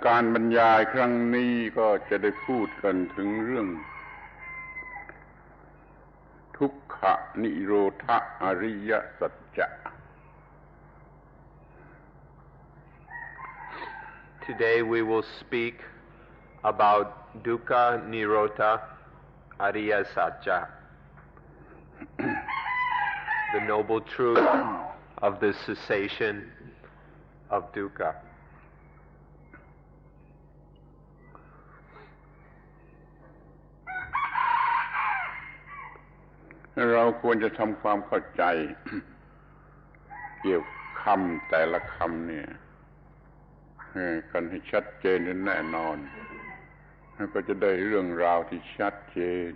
การบรรยายครั้งนี้ก็จะได้พูดกันถึงเรื่องทุกขนิโรธอริยสัจจะ Today we will speak about Dukkha Nirodha Ariya Satya, the noble truth of the cessation of dukkha. เราควรจะทำความเข้าใจเกี่ยวคำแต่ละคำเนี่ยกันให้ชัดเจนและแน่นอนก็จะได้เรื่องราวที่ชัดเจน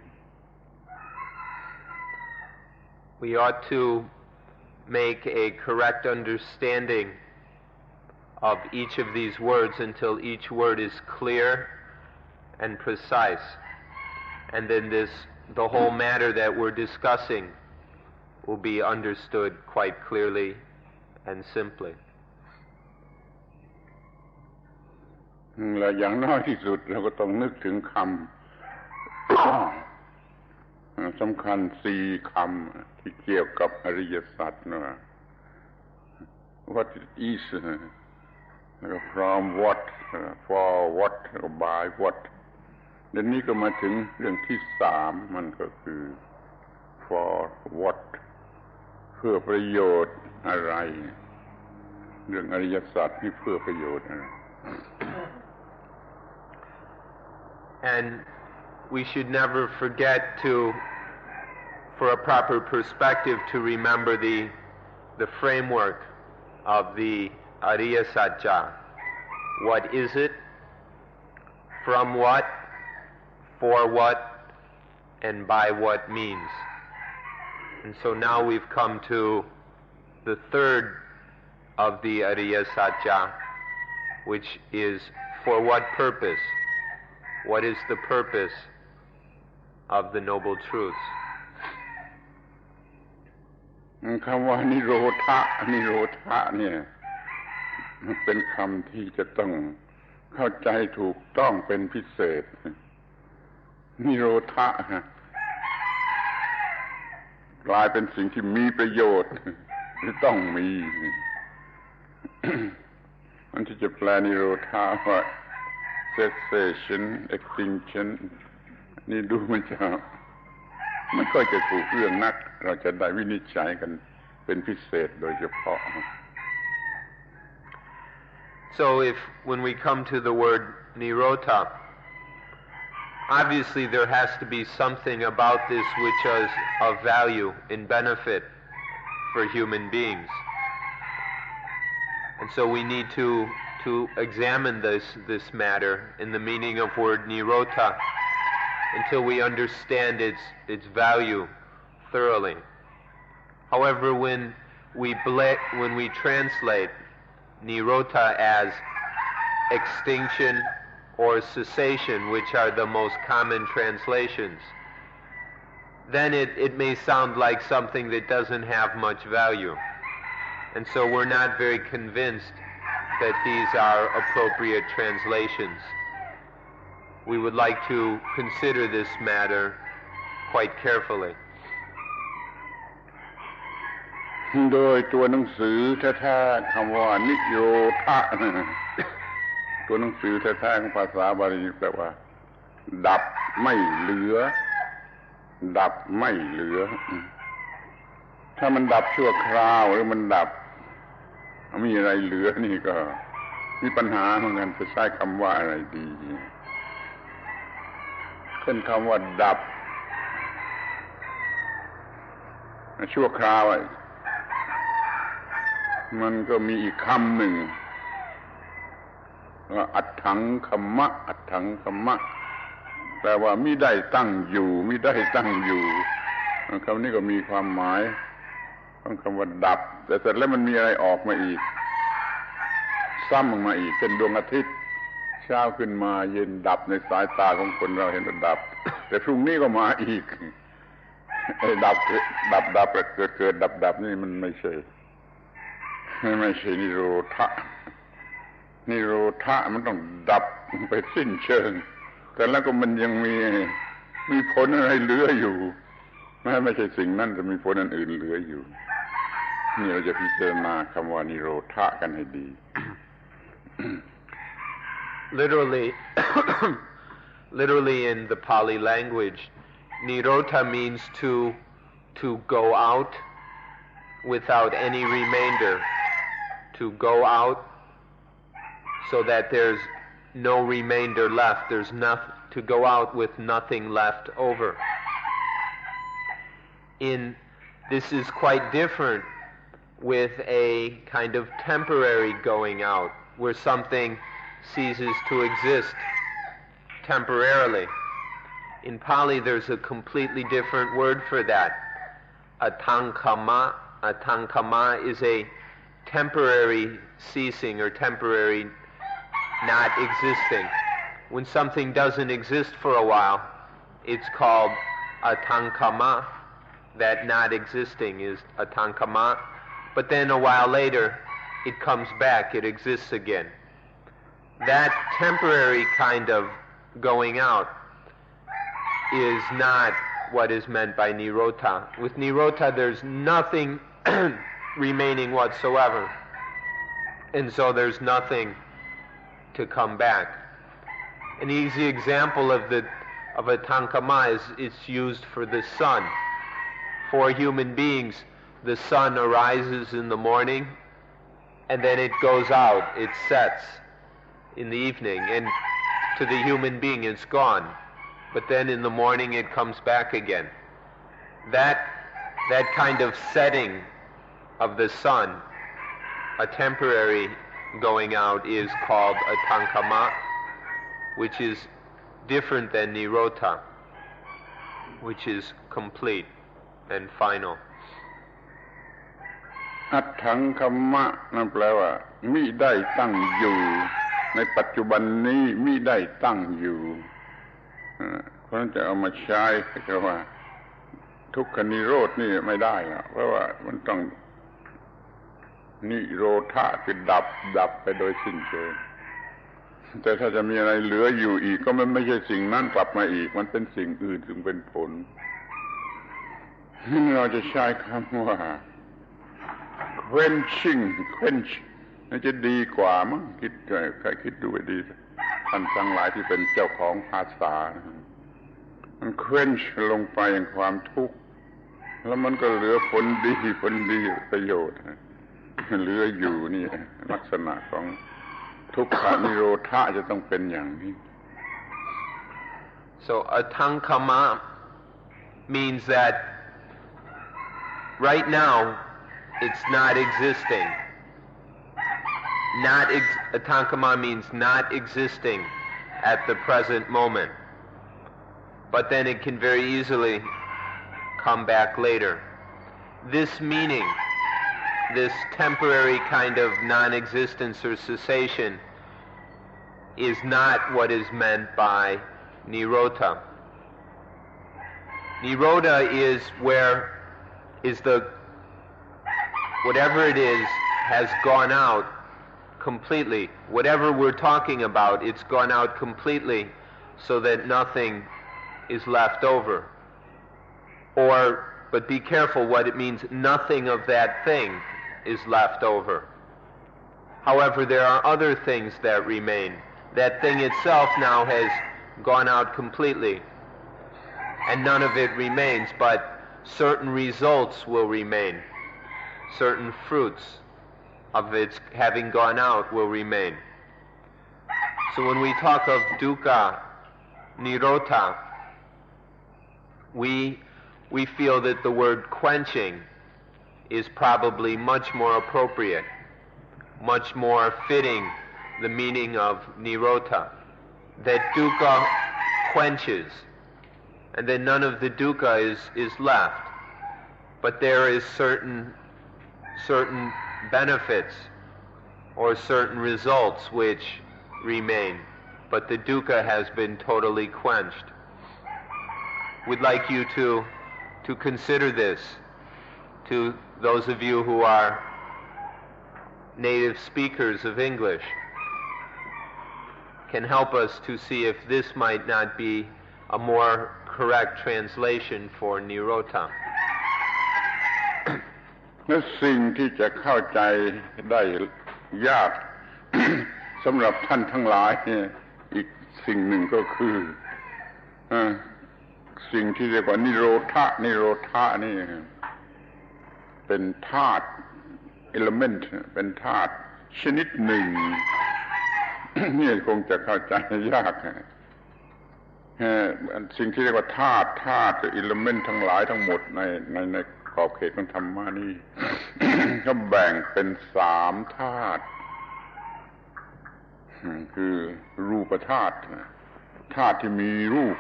We ought to make a correct understanding of each of these words until each word is clear and precise, and then the whole matter that we're discussing will be understood quite clearly and simply. และอย่างน้อยที่สุดเราก็ต้องนึกถึงคำสำคัญ4คำที่เกี่ยวกับอริยสัจนะ What is แล้วก็ from what for what แล้วก็ by what เดี๋ยวนี้ก็มาถึงเรื่องที่3มันก็คือ for what เพื่อประโยชน์อะไรเรื่องอริยสัจนี่เพื่อประโยชน์อะไร And we should never forget to, for a proper perspective, to remember the framework of the Ariya Satya. What is it? From what? For what? And by what means? And so now we've come to the third of the Ariya Satya, which is for what purpose? What is the purpose of the noble truths? คำว่านิโรธเนี่ยมันเป็นคำที่จะต้องเข้าใจถูกต้องเป็นพิเศษนิโรธกลายเป็นสิ่งที่มีประโยชน์หรือต้องมีมันที่จะแปลนิโรธว่า cessation extinction นี่ดูมันก็จะถูกเรื่องนักเราจะได้วินิจฉัยกันเป็นพิเศษโดยเฉพาะ So when we come to the word Nirodha, obviously there has to be something about this which is of value and benefit for human beings. And so we need to examine this matter in the meaning of word Nirodha until we understand its value thoroughly. However, when we translate Nirodha as extinction or cessation, which are the most common translations, then it may sound like something that doesn't have much value. And so we're not very convinced that these are appropriate translations. We would like to consider this matter quite carefully. โดยตัวหนังสือแท้ๆคำว่านิโรธะตัวหนังสือแท้ๆของภาษาบาลีแปลว่าดับไม่เหลือดับไม่เหลือถ้ามันดับชั่วคราวหรือมันดับมีอะไรเหลือนี่ก็มีปัญหาเหมือนกันจะใช้คำว่าอะไรดีเช่นคำว่าดับชั่วคราวมันก็มีอีกคำหนึ่งว่าอัตถังคัมมะอัตถังคัมมะแปลว่ามิได้ตั้งอยู่มิได้ตั้งอยู่คำนี้ก็มีความหมายของคำว่าดับแต่เสร็จแล้วมันมีอะไรออกมาอีกซ้ำออกมาอีกเป็นดวงอาทิตย์เช้าขึ้นมาเย็นดับในสายตาของคนเราเห็นว่าดับแต่พรุ่งนี้ก็มาอีกไอ้ดับเกิดดับนี่มันไม่ใช่นิโรธะ นิโรธะมันต้องดับไปสิ้นเชิงแต่แล้วก็มันยังมีผลอะไรเหลืออยู่ไม่ใช่สิ่งนั้นจะมีผลอันอื่นเหลืออยู่นี่เราจะพิจารณาคำว่านิโรธะกันให้ดี Literally in the Pali language, nirota means to go out without any remainder, to go out so that there's no remainder left, there's nothing to go out with nothing left over. This is quite different with a kind of temporary going out, where something ceases to exist temporarily. In Pali, there's a completely different word for that. Atankama. Atankama is a temporary ceasing or temporary not existing. When something doesn't exist for a while, it's called atankama. That not existing is atankama. But then a while later, it comes back, it exists again. That temporary kind of going out is not what is meant by nirota. With nirota, there's nothing remaining whatsoever. And so there's nothing to come back. An easy example of a tankama is it's used for the sun. For human beings, the sun arises in the morning and then it goes out, it sets in the evening, and to the human being it's gone. But then in the morning it comes back again. That kind of setting of the sun, a temporary going out, is called a tankama, which is different than nirota, which is complete and final. อัตถังคัมมะนั่นแปลว่ามิได้ตั้งอยู่ในปัจจุบันนี้มิได้ตั้งอยู่เพราะฉะนั้นจะเอามาใช้ก็ว่าทุกขนิโรธนี่ไม่ได้นะเพราะว่ามันต้องนิโรธะคือดับไปโดยสิ้นเชิงแต่ถ้าจะมีอะไรเหลืออยู่อีกก็มันไม่ใช่สิ่งนั้นกลับมาอีกมันเป็นสิ่งอื่นซึ่งเป็นผลเราจะใช้คำว่า quenching quench น่าจะดีกว่ามั้งคิดดูไปดีท่านทั้งหลายที่เป็นเจ้าของภาษามัน quench ลงไปในความทุกข์แล้วมันก็เหลือผลดีประโยชน์เหลืออยู่นี่ลักษณะของทุกขนิโรธะจะต้องเป็นอย่างนี้ So atankama means that right now it's not existing. Atankama means not existing at the present moment. But then it can very easily come back later. This meaning, this temporary kind of non-existence or cessation, is not what is meant by nirota. Nirota is whatever it is has gone out completely. Whatever we're talking about, it's gone out completely so that nothing is left over. But be careful what it means, nothing of that thing is left over. However, there are other things that remain. That thing itself now has gone out completely, and none of it remains, but certain results will remain. Certain fruits of its having gone out will remain. So when we talk of dukkha, nirota, we feel that the word quenching is probably much more appropriate, much more fitting the meaning of nirota, that dukkha quenches, and then none of the dukkha is left, but there is certain benefits or certain results which remain, but the dukkha has been totally quenched. We'd like you to consider this, to those of you who are native speakers of English. can help us to see if this might not be a more correct translation for Nirodha. และสิ่งที่จะเข้าใจได้ยาก สำหรับท่านทั้งหลายอีกสิ่งหนึ่งก็คือสิ่งที่เรียกว่านิโรธะนี่เป็นธาตุ element เป็นธาตุชนิดหนึ่ง นี่คงจะเข้าใจยากสิ่งที่เรียกว่าธาตุ element ทั้งหลายทั้งหมดในขอบเขตของธรรมะนี่ ก็แบ่งเป็น3ธาตุคือรูปธาตุธาตุที่มีรูป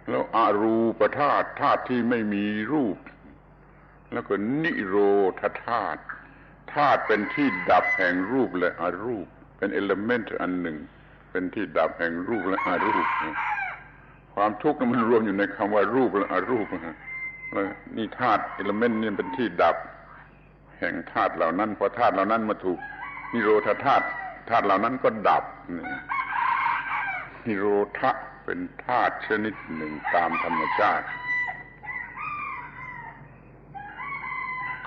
แล้วอรูปธาตุธาตุที่ไม่มีรูปแล้วก็นิโรธธาตุธาตุเป็นที่ดับแห่งรูปและอรูปเป็นเอลิเมนต์อันหนึ่งเป็นที่ดับแห่งรูปและอรูปความทุกข์มันรวมอยู่ในคำว่ารูปและอรูปแล้วนี่ธาตุเอลิเมนต์นี่เป็นที่ดับแห่งธาตุเหล่านั้นพอธาตุเหล่านั้นมาถูกนิโรธธาตุธาตุเหล่านั้นก็ดับนิโรธะเป็นธาตุชนิดหนึ่งตามธรรมชาติ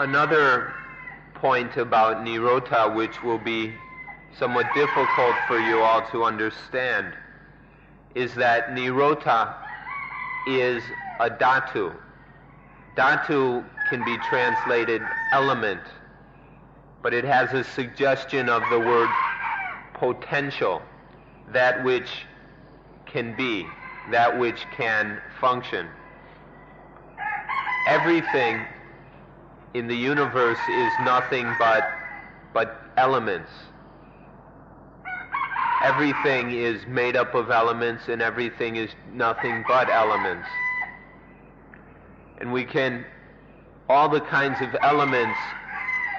Another point about Nirodha, which will be somewhat difficult for you all to understand, is that Nirodha is a dhatu. Dhatu can be translated element, but it has a suggestion of the word potential, that which can be, that which can function. Everything in the universe is nothing but elements. Everything is made up of elements, and everything is nothing but elements. And we can, all the kinds of elements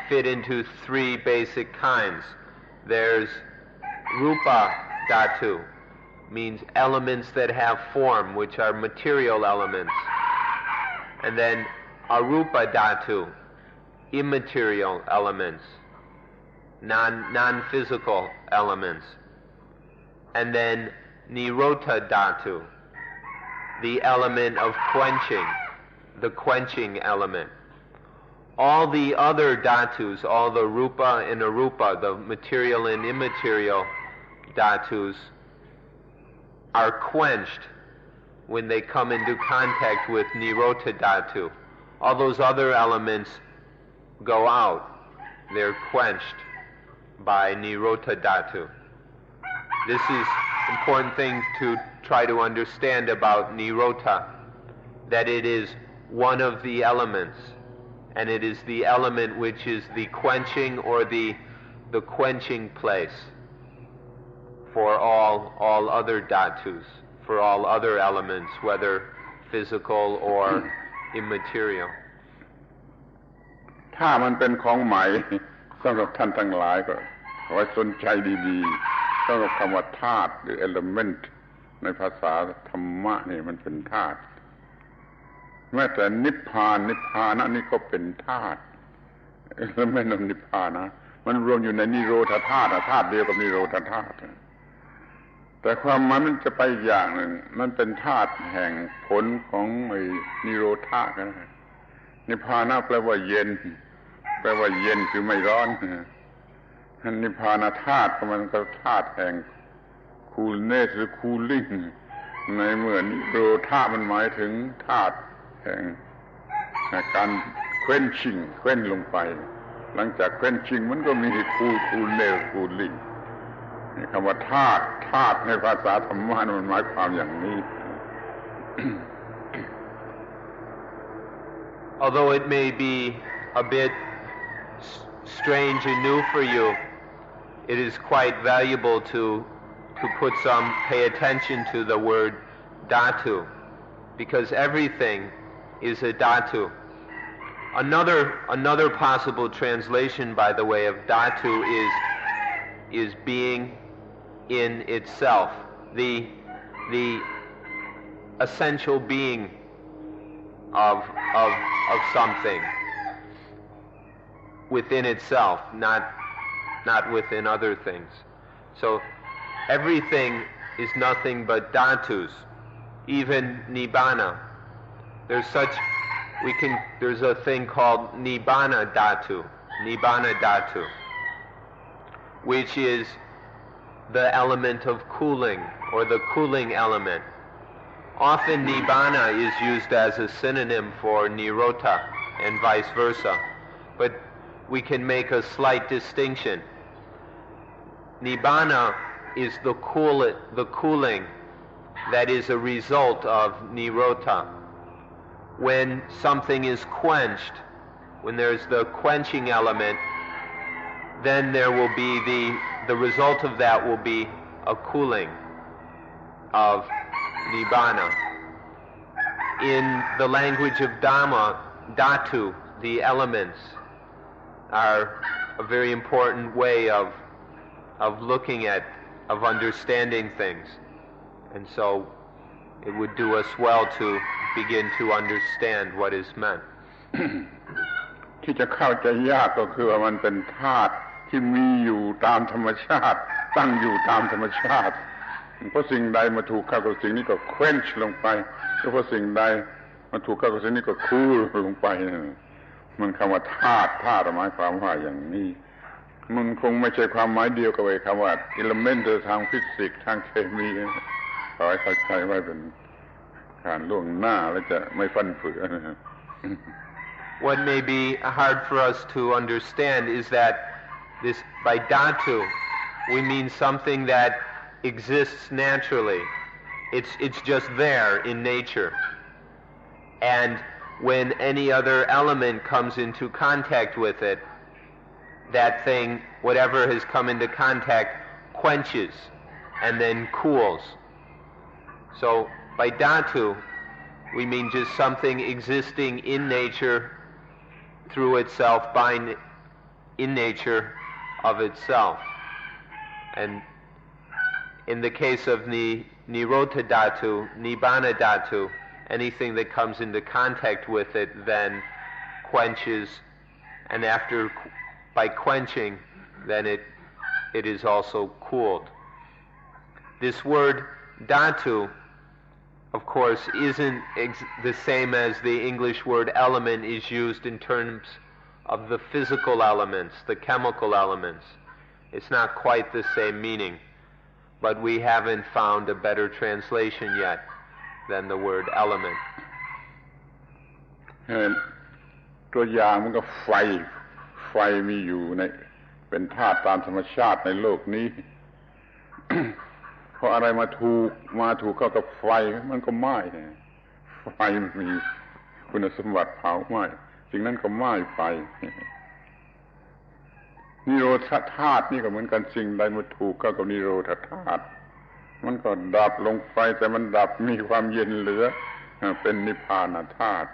fit into 3 basic kinds. There's rupa dhatu, means elements that have form, which are material elements. And then arupa dhatu, immaterial elements, non-physical elements. And then nirodha dhatu, the element of quenching, the quenching element. All the other dhatus, all the rupa and arupa, the material and immaterial dhatus, are quenched when they come into contact with nirodha dhatu. All those other elements go out. They're quenched by nirodha dhatu. This is an important thing to try to understand about nirodha, that it is one of the elements, and it is the element which is the quenching or the quenching place for all other dhatus, for all other elements, whether physical or immaterial. ถ้ามันเป็นของใหม่สำหรับท่านทั้งหลายก็ขอให้สนใจดีๆสำหรับคำว่าธาตุหรือ element ในภาษาธรรมะนี่มันเป็นธาตุแม้แต่นิพพานะนี่ก็เป็นธาตุแล้วไม่นำนิพพานะมันรวมอยู่ในนิโรธธาตุธาตุเดียวกับนิโรธธาตุแต่ความหมายมันจะไปอย่างหนึ่งมันเป็นธาตุแห่งผลของนิโรธะกันนิพพานะแปลว่าเย็นคือไม่ร้อนนิพพานะธาตุมันก็ธาตุแห่ง coolness หรือ cooling ในเมื่อนิโรธะมันหมายถึงธาตุแห่งการ quenching เคว้นลงไปหลังจาก quenching มันก็มี coolness cooling นี่คำว่าธาตุในภาษาธรรมะมันหมายความอย่างนี้ Although it may be a bit strange and new for you, it is quite valuable to pay attention to the word dhatu, because everything is a dhatu. Another possible translation, by the way, of dhatu is being in itself, the essential being of something within itself, not within other things. So everything is nothing but dhatus, even nibbana. There's a thing called nibbana dhatu, which is the element of cooling, or the cooling element. Often nibbana is used as a synonym for nirota and vice versa, but we can make a slight distinction. Nibbana is the cooling that is a result of nirota. When something is quenched, when there's the quenching element, then there will be the result of that will be a cooling of nibbana. In the language of Dhamma, dhatu, the elements, are a very important way of looking at, of understanding things. And so it would do us well to begin to understand what is meant. ที่จะเข้าใจยากก็คือว่ามันเป็นธาตุที่มีอยู่ตามธรรมชาติตั้งอยู่ตามธรรมชาติเพราะสิ่งใดมาถูกเข้ากับสิ่งนี้ก็เคว้นลงไปเพราะสิ่งใดมาถูกเข้ากับสิ่งนี้ก็คูลลงไปมันคำว่าธาตุหมายความว่าอย่างนี้มันคงไม่ใช่ความหมายเดียวกับคำว่าอิเลเมนต์ทางฟิสิกส์ทางเคมีขอให้เข้าใจไว้เป็นการล่วงหน้าแล้วจะไม่ฟั่นเฟือน What may be hard for us to understand is that this, by dhatu, we mean something that exists naturally. It's just there in nature. And when any other element comes into contact with it, that thing, whatever has come into contact, quenches and then cools. So by dhatu, we mean just something existing in nature through itself, in nature of itself. And in the case of nirota dhatu, nibbana dhatu, anything that comes into contact with it then quenches, and by quenching, then it is also cooled. This word dhatu, of course, isn't the same as the English word element is used in terms of the physical elements, the chemical elements. It's not quite the same meaning, but we haven't found a better translation yet than the word element. ตัวอย่างมันก็ไฟมีอยู่ในเป็นธาตุตามธรรมชาติในโลกนี้ พออะไรมาถูกเข้ากับไฟมันก็ไหม้ไฟมันมีคุณสมบัติเผาไหม้สิ่งนั้นก็ไหม้ไปนิโรธธาตุนี่ก็เหมือนกันสิ่งใดมาถูกเข้ากับนิโรธธาตุมันก็ดับลงไปแต่มันดับมีความเย็นเหลือเป็นนิพพานธาตุ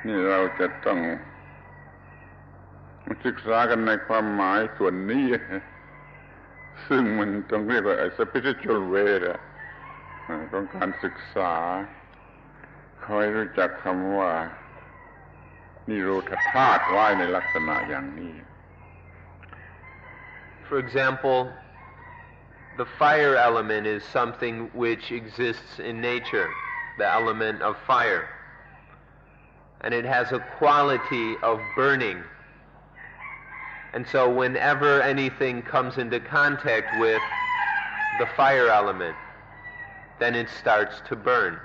นี่เราจะต้องศึกษากันในความหมายส่วนนี้ซึ่งมันต้องเรียกว่า spiritual way ของการศึกษาคอยรู้จักคำว่านิโรธธาตุไว้ในลักษณะอย่างนี้ For example, the fire element is something which exists in nature, the element of fire. And it has a quality of burning. And so whenever anything comes into contact with the fire element, then it starts to burn.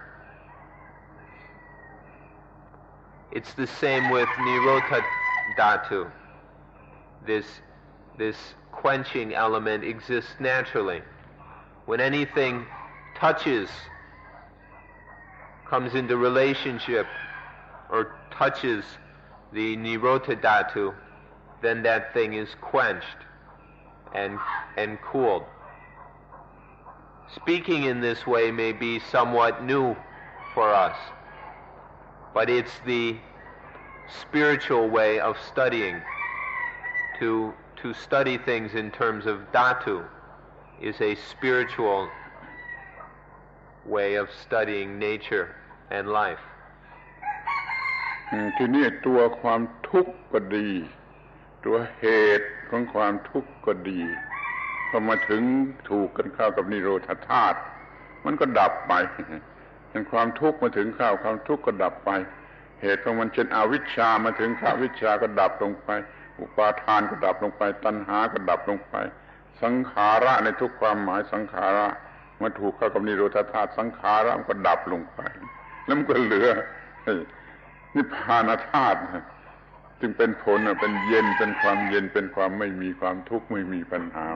It's the same with nirota dhatu. This quenching element exists naturally. When anything touches, comes into relationship, or touches the nirota dhatu, then that thing is quenched and cooled. Speaking in this way may be somewhat new for us, but it's the spiritual way of studying. To study things in terms of dhatu is a spiritual way of studying nature and life. ทีนี้ตัวความทุกข์ก็ดีตัวเหตุของความทุกข์ก็ดี พอมาถึงถูกกันเข้ากับนิโรธธาตุมันก็ดับไปเป็นความทุกข์มาถึงเข้าความทุกข์ก็ดับไปเหตุของมันเช่นอวิชชามาถึงข้าวิชชาก็ดับลงไปอุปาทานก็ดับลงไปตัณหาก็ดับลงไปสังขาระในทุกความหมายสังขาระมาถูกเข้ากับนิโรธธาตุสังขาระมันก็ดับลงไปแล้วมันก็เหลือนิพพานธาตุจึงเป็นผลเป็นเย็นเป็นความเย็นเป็นความไม่มีความทุกข์ไม่มีปัญหา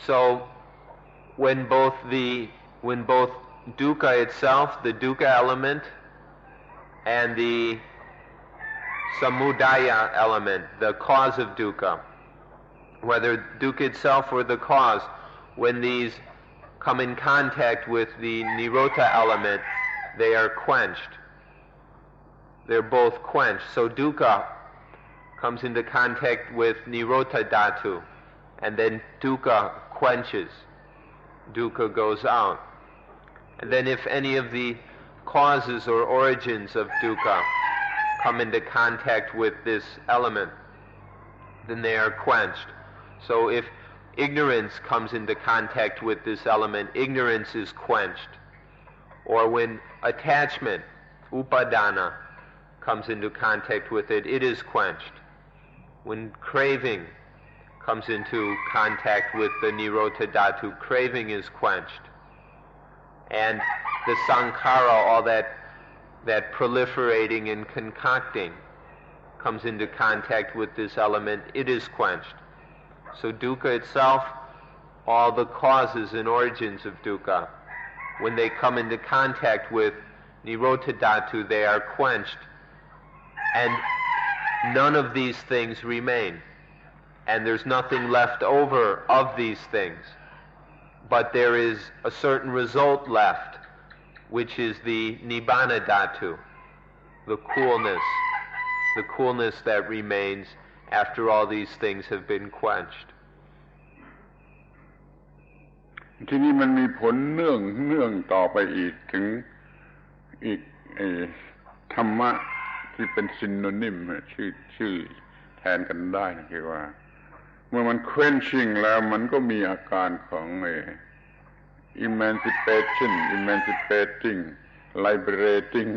So when both dukkha itself, the dukkha element, and the samudaya element, the cause of dukkha, whether dukkha itself or the cause, when these come in contact with the nirota element, they are quenched. They're both quenched. So dukkha comes into contact with nirota dhatu, and then dukkha quenches. Dukkha goes out. And then if any of the causes or origins of dukkha come into contact with this element, then they are quenched. So if ignorance comes into contact with this element, ignorance is quenched. Or when attachment, upadana, comes into contact with it, it is quenched. When craving comes into contact with the nirota dhatu, craving is quenched. And the sankhara, all that proliferating and concocting, comes into contact with this element, it is quenched. So dukkha itself, all the causes and origins of dukkha, when they come into contact with nirota dhatu, they are quenched. And none of these things remain. And there's nothing left over of these things. But there is a certain result left, which is the nibbana dhatu, the coolness that remains after all these things have been quenched. ทีนี้มันมีผลเนื่องต่อไปอีกถึงอีกธรรมะที่เป็นซินโนนิมชื่อแทนกันได้นะคือว่าเมื่อมัน quenching แล้วมันก็มีอาการของemancipation emancipating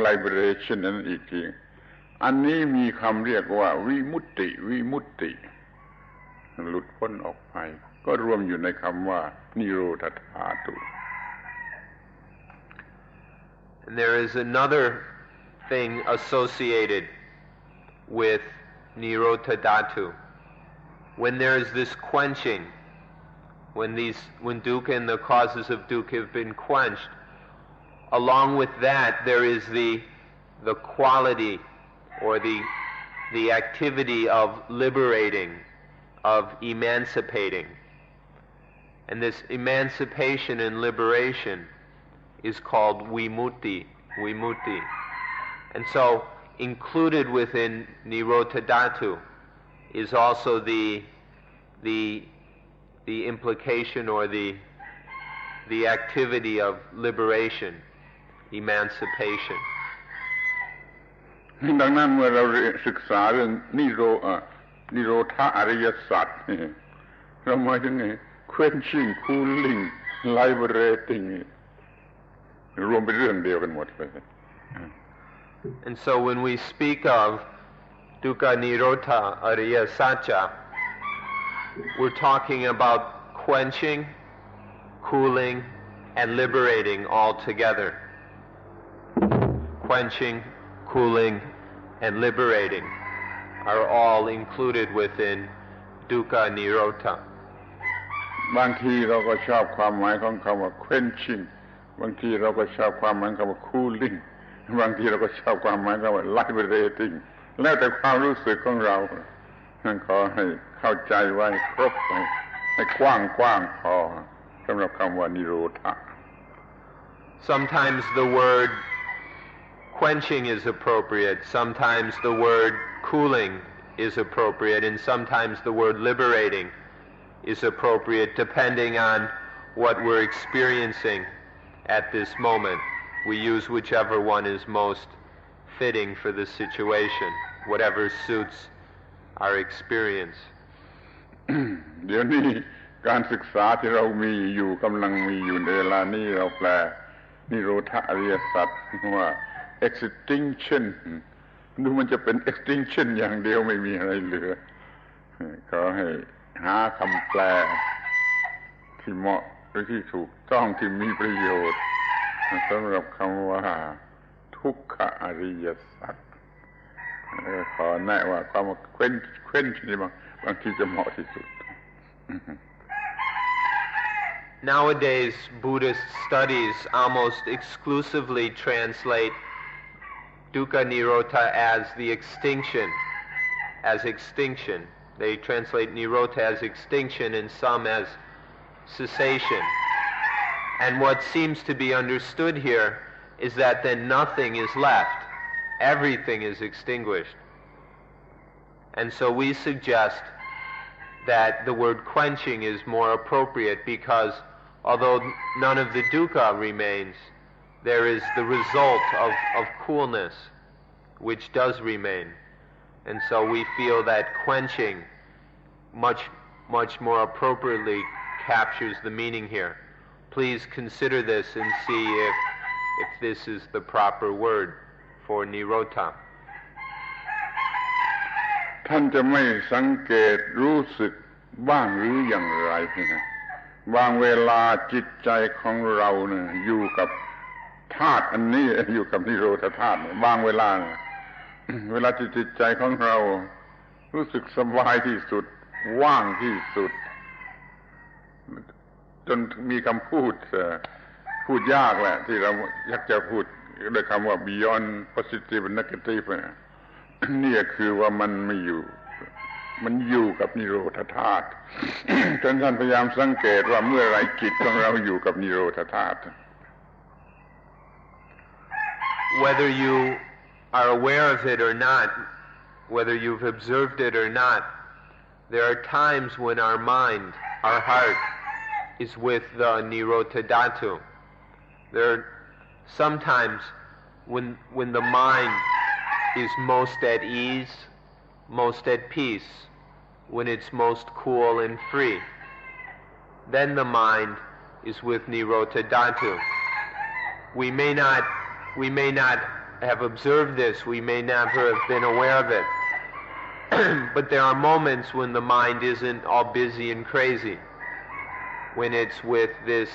liberation นั่นอีกทีอันนี้มีคำเรียกว่าวิมุตติหลุดพ้นออกไปก็รวมอยู่ในคำว่านิโรธธาตุ And there is another thing associated with nirota dhatu. When there is this quenching, when dukkha and the causes of dukkha have been quenched, along with that there is the quality or the activity of liberating, of emancipating. And this emancipation and liberation is called vimutti. And so included within nirota dhatu is also the implication or the activity of liberation, emancipation. ดังนั้นเมื่อเราศึกษาเรื่องนิโรธอริยสัจเราหมายถึงquenching cooling liberating รวมเป็นเรื่องเดียวกันหมดเลย And so when we speak of dukkha nirota ariya satcha, we're talking about quenching, cooling, and liberating all together. Quenching, cooling, and liberating are all included within dukkha nirota. บางทีเราก็ชอบความหมายของคำว่า quenching บางทีเราก็ชอบความหมายของคำว่า cooling บางทีเราก็ชอบความหมายของคำว่า liberating แล้วแต่ความรู้สึกของเราขอให้เข้าใจไว้ครบให้กว้างพอสำหรับคำว่านิโรธะ Sometimes the word quenching is appropriate, sometimes the word cooling is appropriate, and sometimes the word liberating is appropriate depending on what we're experiencing at this moment. We use whichever one is most fitting for the situation, whatever suits our experience. เดี๋ยวนี้การศึกษาที่เรามีอยู่กำลังมีอยู่ในเวลานี้เราแปลนิโรธอริยสัจว่า extinction ดูมันจะเป็น extinction อย่างเดียวไม่มีอะไรเหลือขอให้หาคำแปลที่เหมาะหรือที่ถูกต้องที่มีประโยชน์สำหรับคำว่าทุกขอริยสัจขอแนะว่าความเคว้นนี่บางทีจะเหมาะที่สุด Nowadays, Buddhist studies almost exclusively translate Dukkha Nirodha as the extinction, They translate Nirodha as extinction and some as cessation. And what seems to be understood here is that then nothing is left. Everything is extinguished. And so we suggest that the word quenching is more appropriate because although none of the dukkha remains, there is the result of coolness which does remain. And so we feel that quenching much more appropriately captures the meaning here. Please consider this and see if this is the proper word for nirodha. ท่านจะไม่สังเกตรู้สึกบ้างหรืออย่างไรนะบางเวลาจิตใจของเราเนี่ยอยู่กับธาตุอันนี้อยู่กับนิโรธธาตุบางเวลาเนี่ยเวลาจิตใจของเรารู้สึกสบายที่สุดว่างที่สุดจนมีคำพูดยากแหละที่เราอยากจะพูดด้วยคำว่า beyond positive and negative นี่คือว่ามันไม่อยู่มันอยู่กับนิโรธธาตุท่านพยายามสังเกตว่าเมื่อไรจิตของเราอยู่กับนิโรธธาตุ Whether you are aware of it or not, whether you've observed it or not, there are times when our mind, our heart, is with the nirodha dhatu. There are sometimes when the mind is most at ease, most at peace, when it's most cool and free, then the mind is with nirodha dhatu. We may not have observed this, we may never have been aware of it, but there are moments when the mind isn't all busy and crazy, when it's with this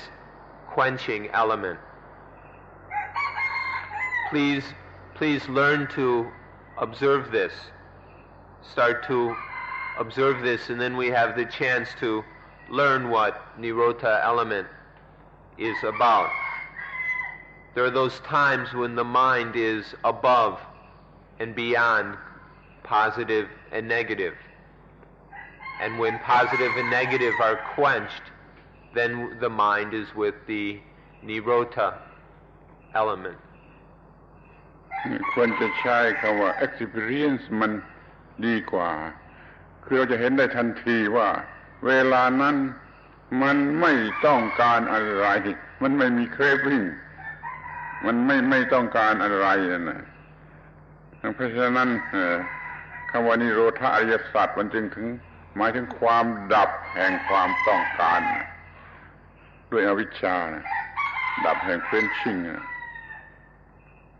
quenching element. Please learn to observe this. Start to observe this, and then we have the chance to learn what nirodha element is about. There are those times when the mind is above and beyond positive and negative. And when positive and negative are quenched, then the mind is with the nirodha element. ควรจะใช้คำว่า experience มันดีกว่าคือเราจะเห็นได้ทันทีว่าเวลานั้นมันไม่ต้องการอะไรมันไม่มี craving มันไม่ต้องการอะไรนะเพราะฉะนั้นคำว่านิโรธอริยสัจมันจึงหมายถึงความดับแห่งความต้องการด้วยอวิชชาดับแห่ง quenching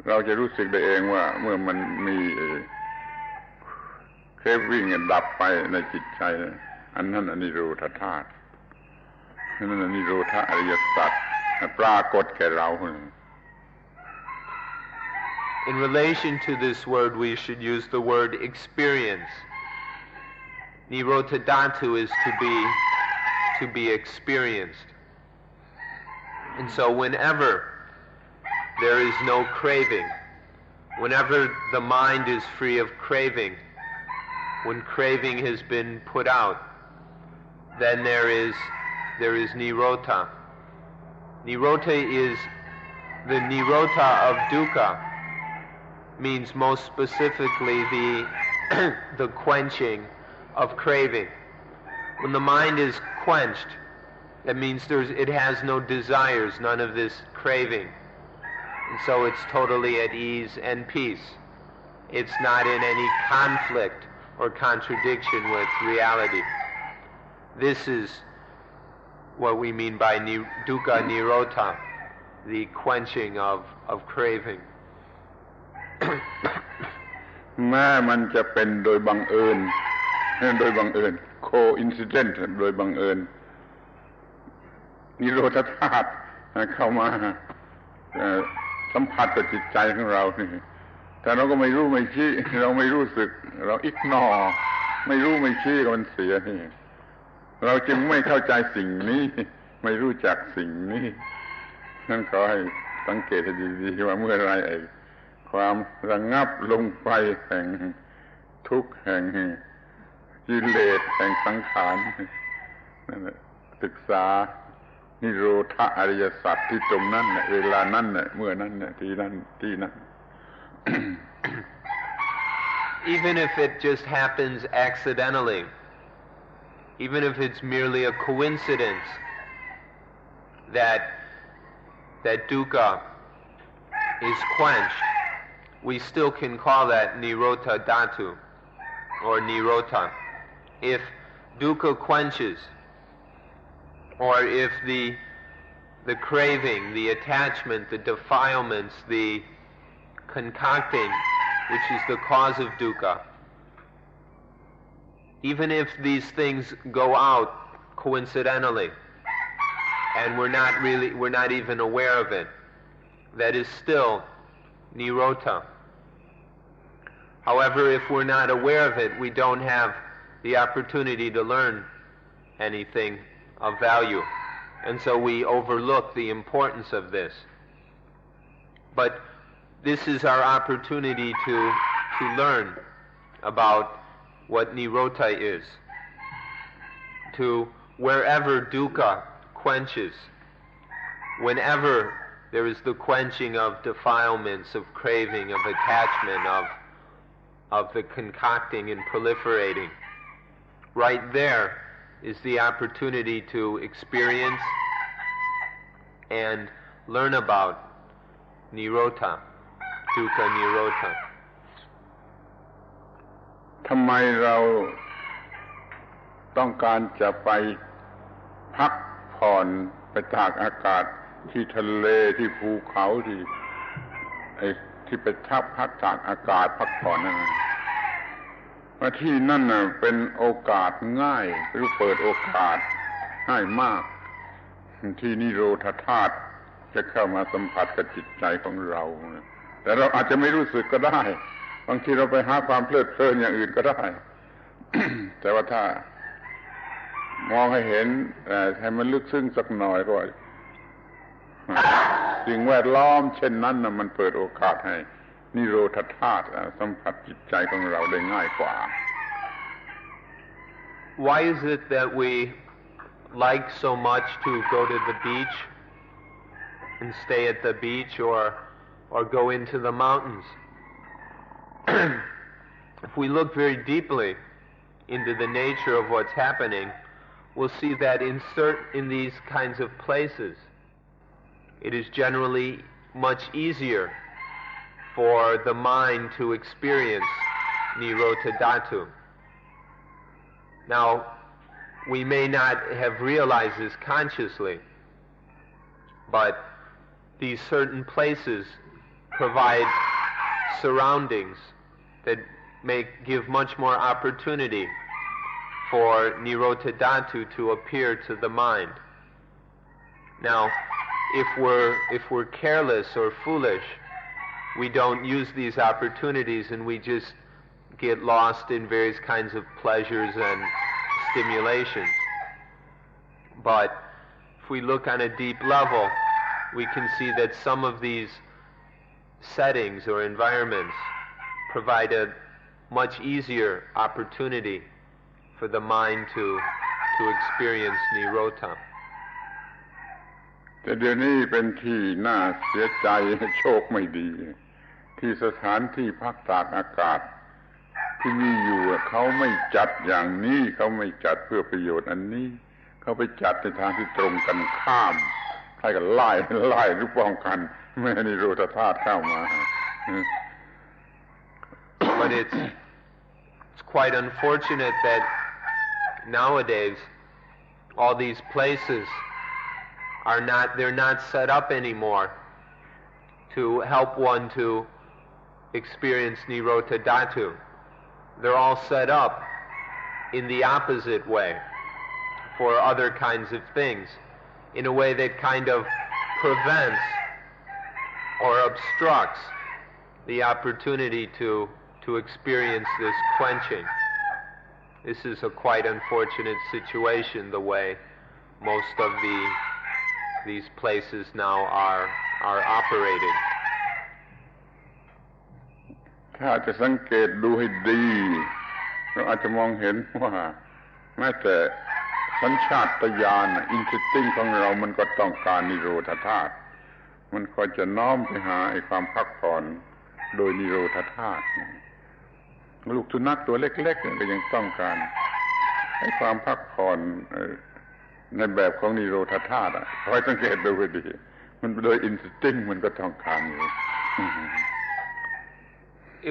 เราจะรู้สึกได้เองว่าเมื่อมันมีcraving ดับไปในจิตใจอันนั้นอนิโรธธาตุนั่นอนิโรธอริยสัจปรากฏแก่เรา In relation to this word, we should use the word experience. Nirodha dhatu is to be experienced. And so whenever there is no craving, whenever the mind is free of craving, when craving has been put out, then there is nirodha. Nirodha is the nirodha of dukkha, means most specifically the quenching of craving. When the mind is quenched, that means it has no desires, none of this craving. And so it's totally at ease and peace. It's not in any conflict or contradiction with reality. This is what we mean by dukkha nirodha, the quenching of craving. แม้มันจะเป็นโดยบังเอิญ coincident โดยบังเอิญนิโรธธาตุเข้ามาสัมผัสกับจิตใจของเราแต่เราก็ไม่รู้ไม่ชี้เราไม่รู้สึกเราอิกนอไม่รู้ไม่ชี้ก็มันเสียนี่เราจึงไม่เข้าใจสิ่งนี้ไม่รู้จักสิ่งนี้นั่นขอให้สังเกตให้ดีๆว่าเมื่อไรความระงับลงไปแห่งทุกข์แห่งกิเลสแห่งสังขารนั่นแหละศึกษานิโรธอริยสัจที่ตรงนั้นเวลานั้นเมื่อนั้นที่นั้น Even if it just happens accidentally, even if it's merely a coincidence that dukkha is quenched, we still can call that nirodha dhatu or nirodha. If dukkha quenches, or if the craving, the attachment, the defilements, the concocting, which is the cause of dukkha, even if these things go out coincidentally and we're not even aware of it, that is still nirodha. However, if we're not aware of it, we don't have the opportunity to learn anything of value, and so we overlook the importance of this. But this is our opportunity to learn about what nirodha is. To wherever dukkha quenches, whenever there is the quenching of defilements, of craving, of attachment, of the concocting and proliferating, right there is the opportunity to experience and learn about nirodha, dukkha nirodha. ทำไมเราต้องการจะไปพักผ่อนไปตากอากาศที่ทะเลที่ภูเขาที่ไปพักตากอากาศพักผ่อนนั่นว่าที่นั่นน่ะเป็นโอกาสง่ายหรือเปิดโอกาสง่ายมากที่นิโรธธาตุจะเข้ามาสัมผัสกับจิตใจของเราแต่เราอาจจะไม่รู้สึกก็ได้บางทีเราไปหาความเพลิดเพลินอย่างอื่นก็ได้ แต่ว่าถ้ามองให้เห็นให้มันลึกซึ้งสักหน่อยก็สิ่งแวดล้อมเช่นนั้นน่ะมันเปิดโอกาสให้นิโรธธาตุสัมผัสจิตใจของเราได้ง่ายกว่า Why is it that we like so much to go to the beach and stay at the beach or go into the mountains? If we look very deeply into the nature of what's happening, we'll see that in these kinds of places, it is generally much easier for the mind to experience nirodha dhatu. Now, we may not have realized this consciously, but these certain places provide surroundings that give much more opportunity for nirodha dhatu to appear to the mind. Now, if we're careless or foolish, we don't use these opportunities and we just get lost in various kinds of pleasures and stimulations. But if we look on a deep level, we can see that some of these settings or environments provide a much easier opportunity for the mind to experience nirodha. แต่เดี๋ยวนี้เป็นที่น่าเสียใจโชคไม่ดีที่สถานที่พักตากอากาศที่มีอยู่เขาไม่จัดอย่างนี้เขาไม่จัดเพื่อประโยชน์อันนี้เขาไปจัดในทางที่ตรงกันข้ามใครก็ไล่หรือป้องกันไม่ให้นิโรธธาตุเข้ามา But it's quite unfortunate that nowadays all these places they're not set up anymore to help one to experience Nirodha Dhatu. They're all set up in the opposite way for other kinds of things, in a way that kind of prevents or obstructs the opportunity to experience this quenching. This is a quite unfortunate situation, the way most of these places now are operated. ถ้าจะสังเกตดูให้ดีเราอาจจะมองเห็นว่าแม้แต่สัญชาตญาณอินสติ้งของเรามันก็ต้องการนิโรธธาตุมันก็จะน้อมไปหาความพักผ่อนโดยนิโรธธาตุลูกสุนัขตัวเล็กๆก็ยังต้องการให้ความพักผ่อนในแบบของนิโรธธาตุคอยสังเกตดูให้ดีมันโดยอินสติ้งมันก็ต้องการอยู่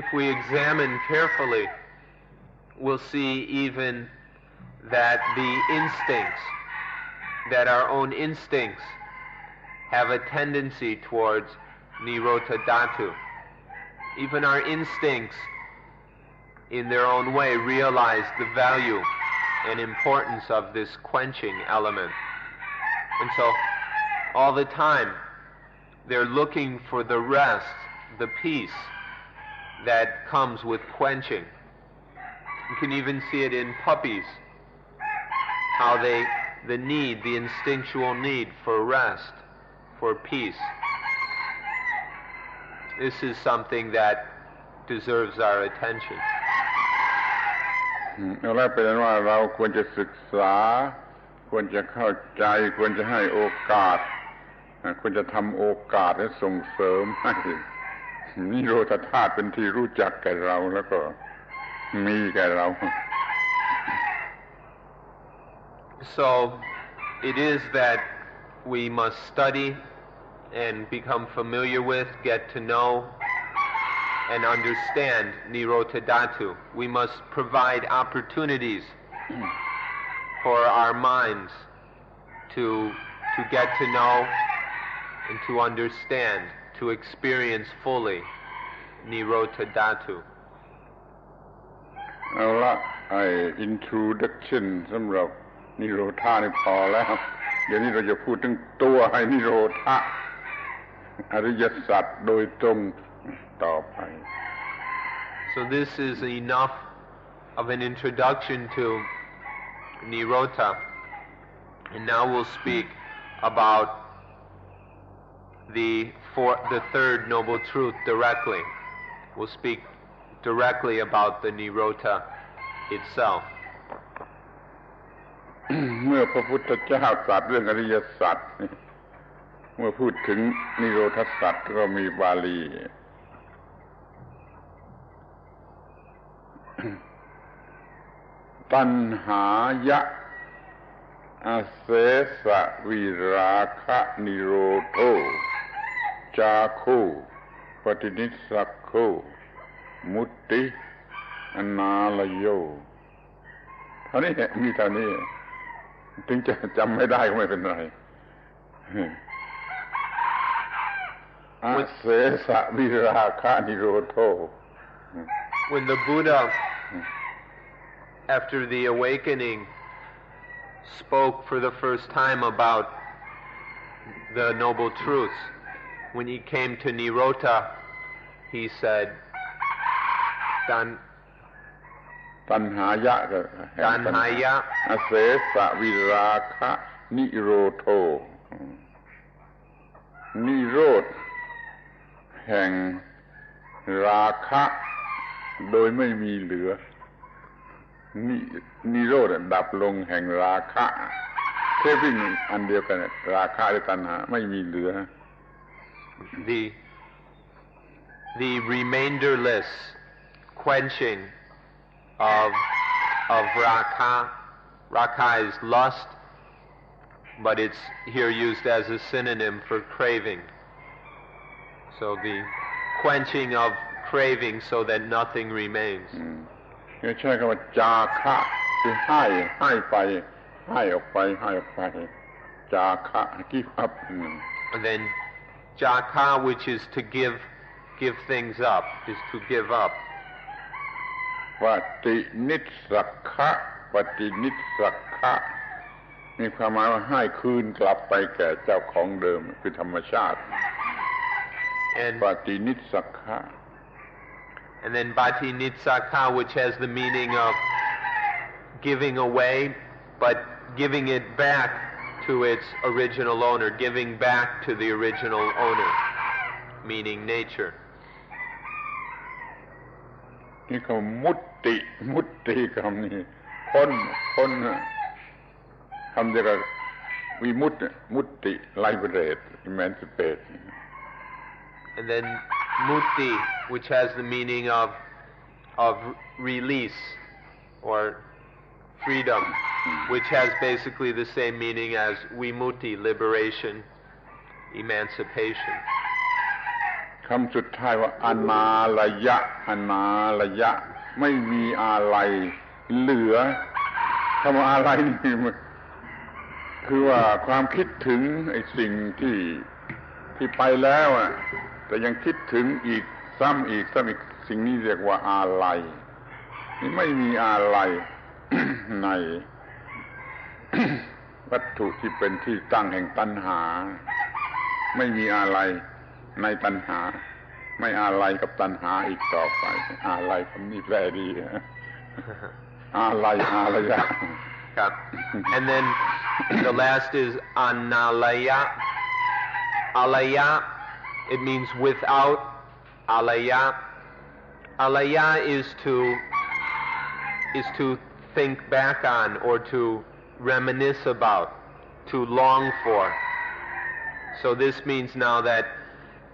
If we examine carefully, we'll see even that our own instincts have a tendency towards Nirodha Dhatu. Even our instincts, in their own way, realize the value and importance of this quenching element. And so, all the time, they're looking for the rest, the peace that comes with quenching. You can even see it in puppies, how the instinctual need for rest, for peace. This is something that deserves our attention. แล้วเป็นว่าเราควรจะศึกษาควรจะเข้าใจควรจะให้โอกาสควรจะทำโอกาสและส่งเสริมให้นิโรธธาตุเป็นที่รู้จักแก่เราแล้วก็มีแก่เรา So it is that we must study and become familiar with, get to know and understand Nirodha Dhatu. We must provide opportunities for our minds to get to know and to understand, to experience fully Nirodha Dhatu. เอาละintroduction สำหรับนิโรธานี่พอแล้วเดี๋ยวนี้เราจะพูดถึงตัวให้นิโรธะอริยสัจโดยตรงต่อไป So this is enough of an introduction to Nirodha, and now we'll speak about the third noble truth directly. We'll speak directly about the Nirodha itself. เมื่อพระพุทธเจ้าตรัสเรื่องอริยสัจเมื่อพูดถึงนิโรธสัจก็มีบาลีตัณหายะอาเสสะวิราคะนิโรโธจาคุปฏินิสสักโคมุตติอนาลโยเท่านี้มีเท่านี้ถึงจะจำไม่ได้ก็ไม่เป็นไรอาเสสะวิราคะนิโรโธ When the Buddha, after the awakening, spoke for the first time about the noble truths, when he came to Nirodha, he said, Tanhaya อาเสสะวิราคะนิโรโธนิโรธแห่งราคะโดยไม่มีเหลือนิโรธดับลงแห่งราคะแค่วิ่งอันเดียวกันราคะและตัณหาไม่มีเหลือ The remainderless quenching of Rakha. Rakha is lust, but it's here used as a synonym for craving. So the quenching of craving so that nothing remains. ใช้คำว่าจาคะคือให้ไป ให้ออกไปจาคะ give up. And then Dukkha, which is to give things up, is to give up. ปฏินิสสักขะปฏินิสสักขะมีความหมายว่าให้คืนกลับไปแก่เจ้าของเดิมคือธรรมชาติ ปฏินิสสักขะ And then Bhatinitsakha, which has the meaning of giving away, but giving it back to its original owner, giving back to the original owner, meaning nature. นี่ก็มุตติคำนี้พ้นคำเดียวกับวิมุตติ liberate, emancipate. And then Mutti, which has the meaning of release or freedom, which has basically the same meaning as Vimutti, liberation, emancipation. คำสุดท้ายว่าอนาลยะไม่มีอะไรเหลือคำว่าอะไรนี่คือว่าความคิดถึงไอ้สิ่งที่ไปแล้วอ่ะแต่ยังคิดถึงอีกซ้ำอีกสิ่งนี้เรียกว่าอะไรนี่ไม่มีอะไร ใน วัตถุที่เป็นที่ตั้งแห่งตัณหาไม่มีอะไรในตัณหาไม่อะไรกับตัณหาอีกต่อไปอะไรคำนี้แปลดีอะไรยะ And then the last is analaya. Alaya, it means without. Alaya is to think back on or to reminisce about, to long for. So this means now that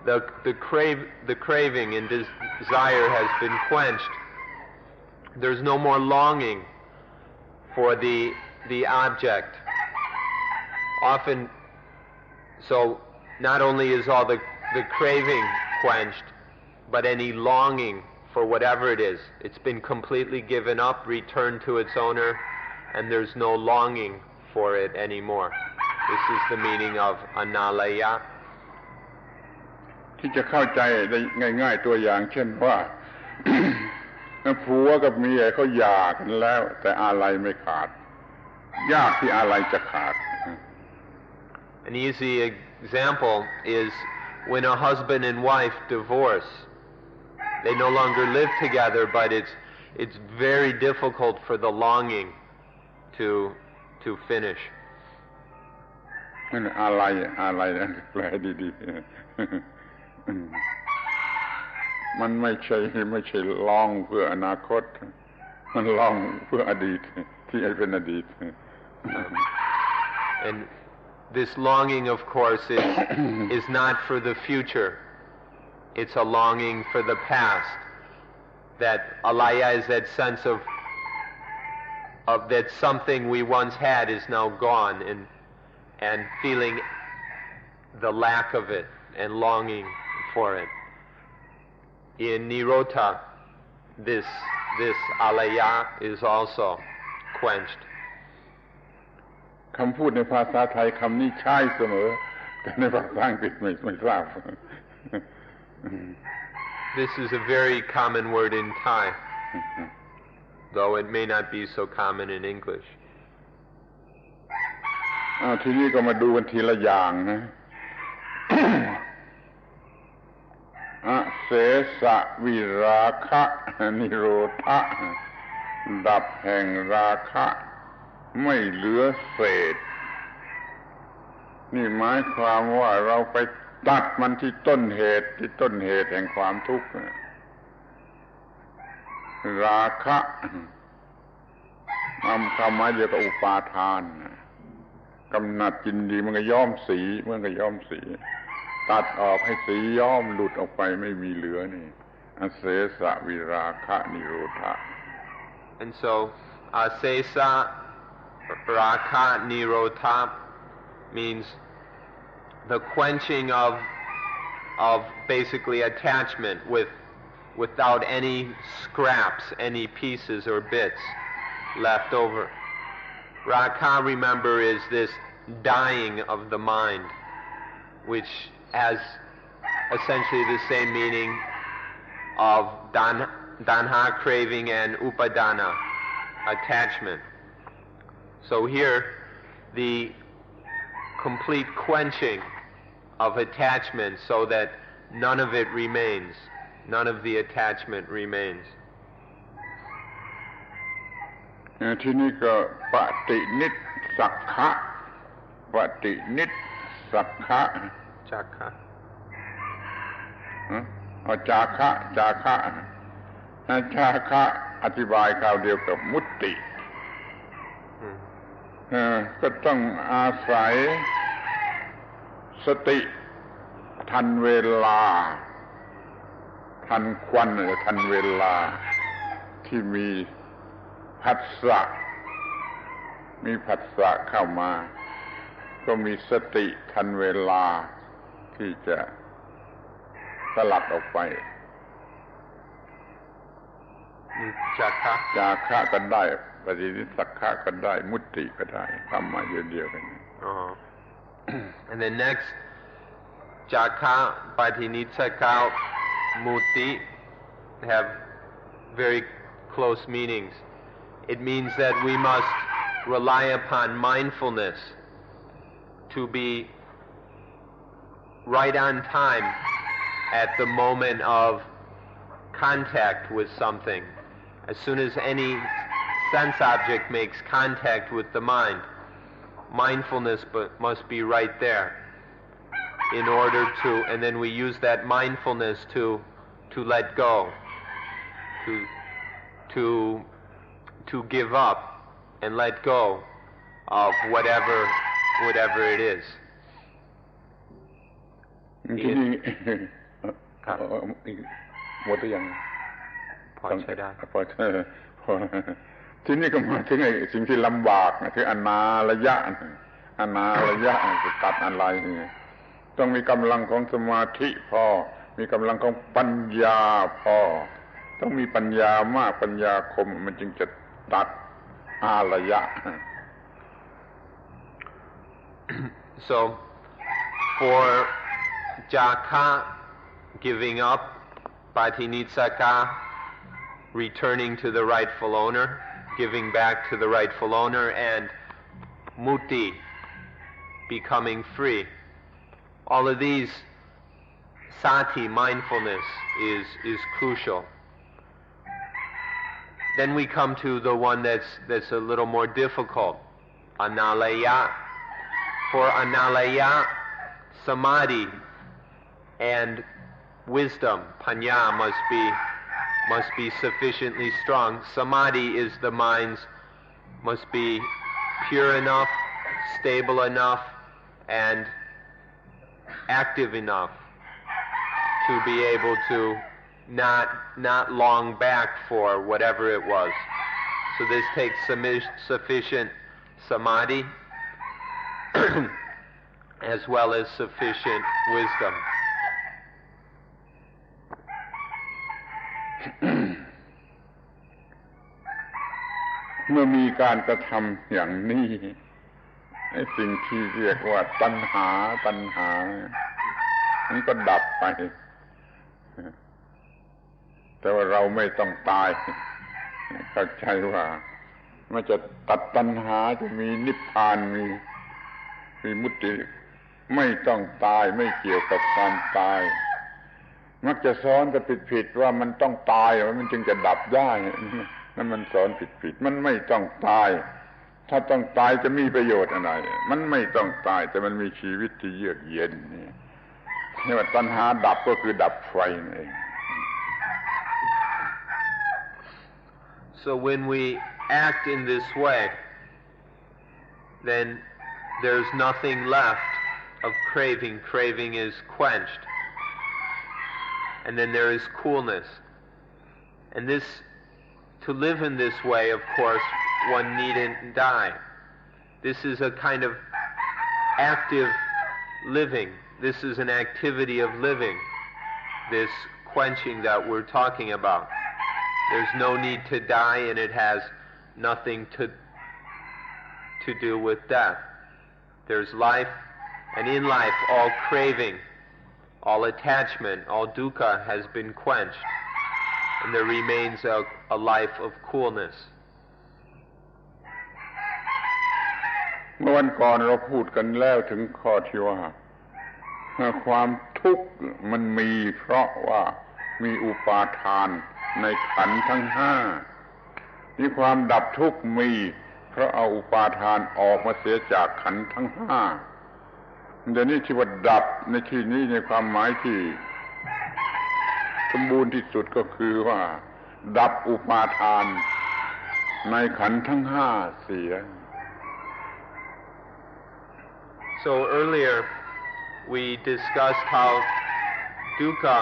the craving and desire has been quenched. There's no more longing for the object. Often, so not only is all the craving quenched, but any longing for whatever it is, it's been completely given up, returned to its owner, and there's no longing for it anymore. This is the meaning of analaya. ที่จะเข้าใจได้ง่ายๆตัวอย่างเช่นว่า ผัวกับเมียเขาหย่ากันแล้วแต่อะไรไม่ขาดยากที่อะไรจะขาด An easy example is when a husband and wife divorce. They no longer live together, but it's very difficult for the longing to finish. อะไรนะแปลดีๆ มันไม่ใช่ร้องเพื่ออนาคตมันร้องเพื่ออดีตที่เป็นอดีต And this longing, of course, is not for the future. It's a longing for the past. That alaya is that sense of that something we once had is now gone, and feeling the lack of it and longing for it. In Nirota, this alaya is also quenched. คำพูดในภาษาไทยคำนี้ใช้เสมอแต่ในภาษาอังกฤษไม่ทราบ This is a very common word in Thai, though it may not be so common in English. ทีนี้ก็มาดูกันทีละอย่างนะ เสสะวิราคะนิโรธะดับแห่งราคะไม่เหลือเศษนี่หมายความว่าเราไปตัดมันที่ต้นเหตุแห่งความทุกข์ราคะความหมายเดียวกับอุปาทานกำหนัดยินดีมันก็ย้อมสีตัดออกให้สีย้อมหลุดออกไปไม่มีเหลือนี่เสสะวิราคะนิโรธะ And so asesa raka nirotha means the quenching of basically attachment without any scraps, any pieces or bits left over. Raga, remember, is this dying of the mind, which has essentially the same meaning of danha, craving, and upadana, attachment. So here, the complete quenching of attachment so that none of it remains, none of the attachment remains. ที่นี่ก็ปฏินิสสักขะปฏินิสสักขะ Jaka. จาคะจาคะจาคะอธิบายคราวเดียวกับมุตติก็ต้องอาศัยสติทันเวลาทันควันหรือทันเวลาที่มีผัสสะเข้ามาก็มีสติทันเวลาที่จะสลัดออกไปจาคะ ก็ได้ปฏินิสสักขะก็ได้มุตติก็ได้ทำมาเดียวกัน And then next, Jaka, Patinitsaka, Muti have very close meanings. It means that we must rely upon mindfulness to be right on time at the moment of contact with something. As soon as any sense object makes contact with the mind, mindfulness must be right there in order to, and then we use that mindfulness to let go, to give up and let go of whatever it is. ที่นี่หมดหรือยังพอใช้ได้พอที่นี่ก็มาถึงไอ้สิ่งที่ลำบากคืออนาระยะจะตัดอะไรต้องมีกำลังของสมาธิพอมีกำลังของปัญญาพอต้องมีปัญญามากปัญญาคมมันจึงจะตัดอาระยะ So for Jaka, giving up, Patinitsaka, returning to the rightful owner, giving back to the rightful owner, and Muti, becoming free. All of these, sati, mindfulness, is crucial. Then we come to the one that's a little more difficult, analaya. For analaya, samadhi and wisdom, panya, must be sufficiently strong. Samadhi is the mind's, must be pure enough, stable enough, and active enough to be able to not long back for whatever it was. So this takes sufficient samadhi as well as sufficient wisdom. เมื่อมีการกระทำอย่างนี้ไอ้สิ่งที่เรียกว่าตัณหามันก็ดับไปแต่ว่าเราไม่ต้องตายเข้าใจว่ามันจะตัดตัณหาจะมีนิพพานมีมุตติไม่ต้องตายไม่เกี่ยวกับความตายมักจะสอนกันผิดว่ามันต้องตายมันจึงจะดับได้นั่นมันสอนผิดมันไม่ต้องตายถ้าต้องตายจะมีประโยชน์อะไรมันไม่ต้องตายแต่มันมีชีวิตที่เยือกเย็นนี่ว่าตัณหาดับก็คือดับไฟนั่นเอง So when we act in this way, then there's nothing left of craving. Craving is quenched. And then there is coolness. And this, to live in this way, of course, one needn't die. This is a kind of active living. This is an activity of living, this quenching that we're talking about. There's no need to die, and it has nothing to do with death. There's life, and in life all craving, all attachment, all dukkha has been quenched, and there remains a life of coolness. เมื่อวันก่อนเราพูดกันแล้วถึงข้อที่ว่าความทุกข์มันมีเพราะว่ามีอุปาทานในขันธ์ทั้งห้านี่ความดับทุกข์มีเพราะเอาอุปาทานออกมาเสียจากขันธ์ทั้งห้าเดี๋ยวนี้ที่ว่าดับในที่นี้ในความหมายที่สมบูรณ์ที่สุดก็คือว่าดับอุปาทานในขันธ์ทั้งห้าเสีย So earlier we discussed how dukkha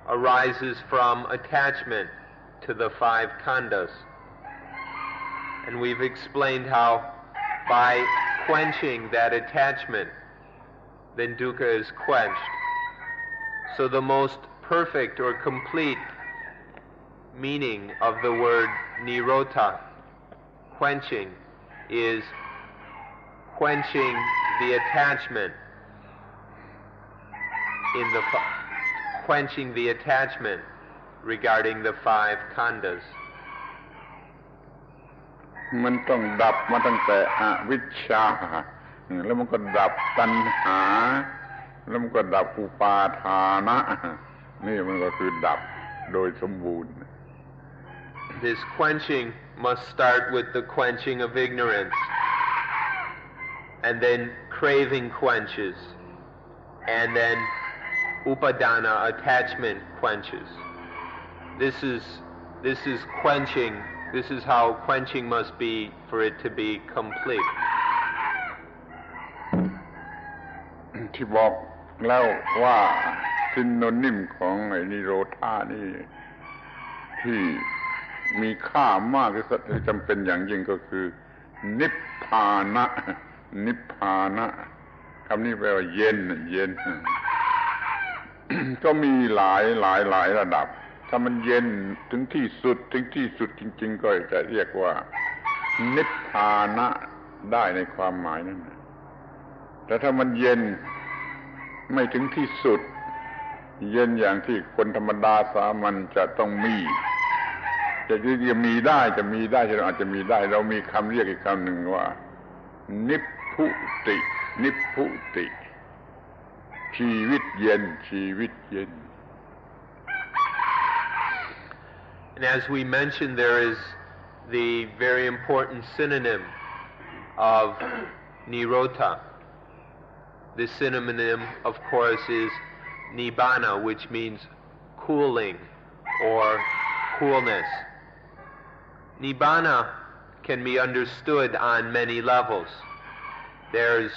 arises from attachment to the five khandhas. And we've explained how by quenching that attachment, then dukkha is quenched. So the most perfect or complete meaning of the word nirodha, quenching, is quenching the attachment quenching the attachment regarding the five khandhas. มันต้องดับมาตั้งแต่อวิชชาแล้วมันก็ดับตัณหาแล้วมันก็ดับอุปาทานะนี่มันก็คือดับโดยสมบูรณ์ This quenching must start with the quenching of ignorance, and then craving quenches, and then upadana, attachment, quenches. This is quenching. This is how quenching must be for it to be complete. ที่บอกแล้วว่าซินโนนิมของไอ้นิโรธานี่ที่มีค่ามากที่สุดจำเป็นอย่างยิ่งก็คือนิพพานะนิพพานะคำนี้แปลว่าเย็นเย็น ก็มีหลายระดับถ้ามันเย็นถึงที่สุดจริงๆก็จะเรียกว่านิพพานะได้ในความหมายนั้นแต่ถ้ามันเย็นไม่ถึงที่สุดเย็นอย่างที่คนธรรมดาสามัญจะต้องมีจะมีได้เราอาจจะมีได้เรามีคำเรียกอีกคำหนึ่งว่านิพพุติชีวิตเย็น And as we mentioned, there is the very important synonym of nirodha. The synonym, of course, is nibbana, which means cooling or coolness. Nibbana can be understood on many levels. There's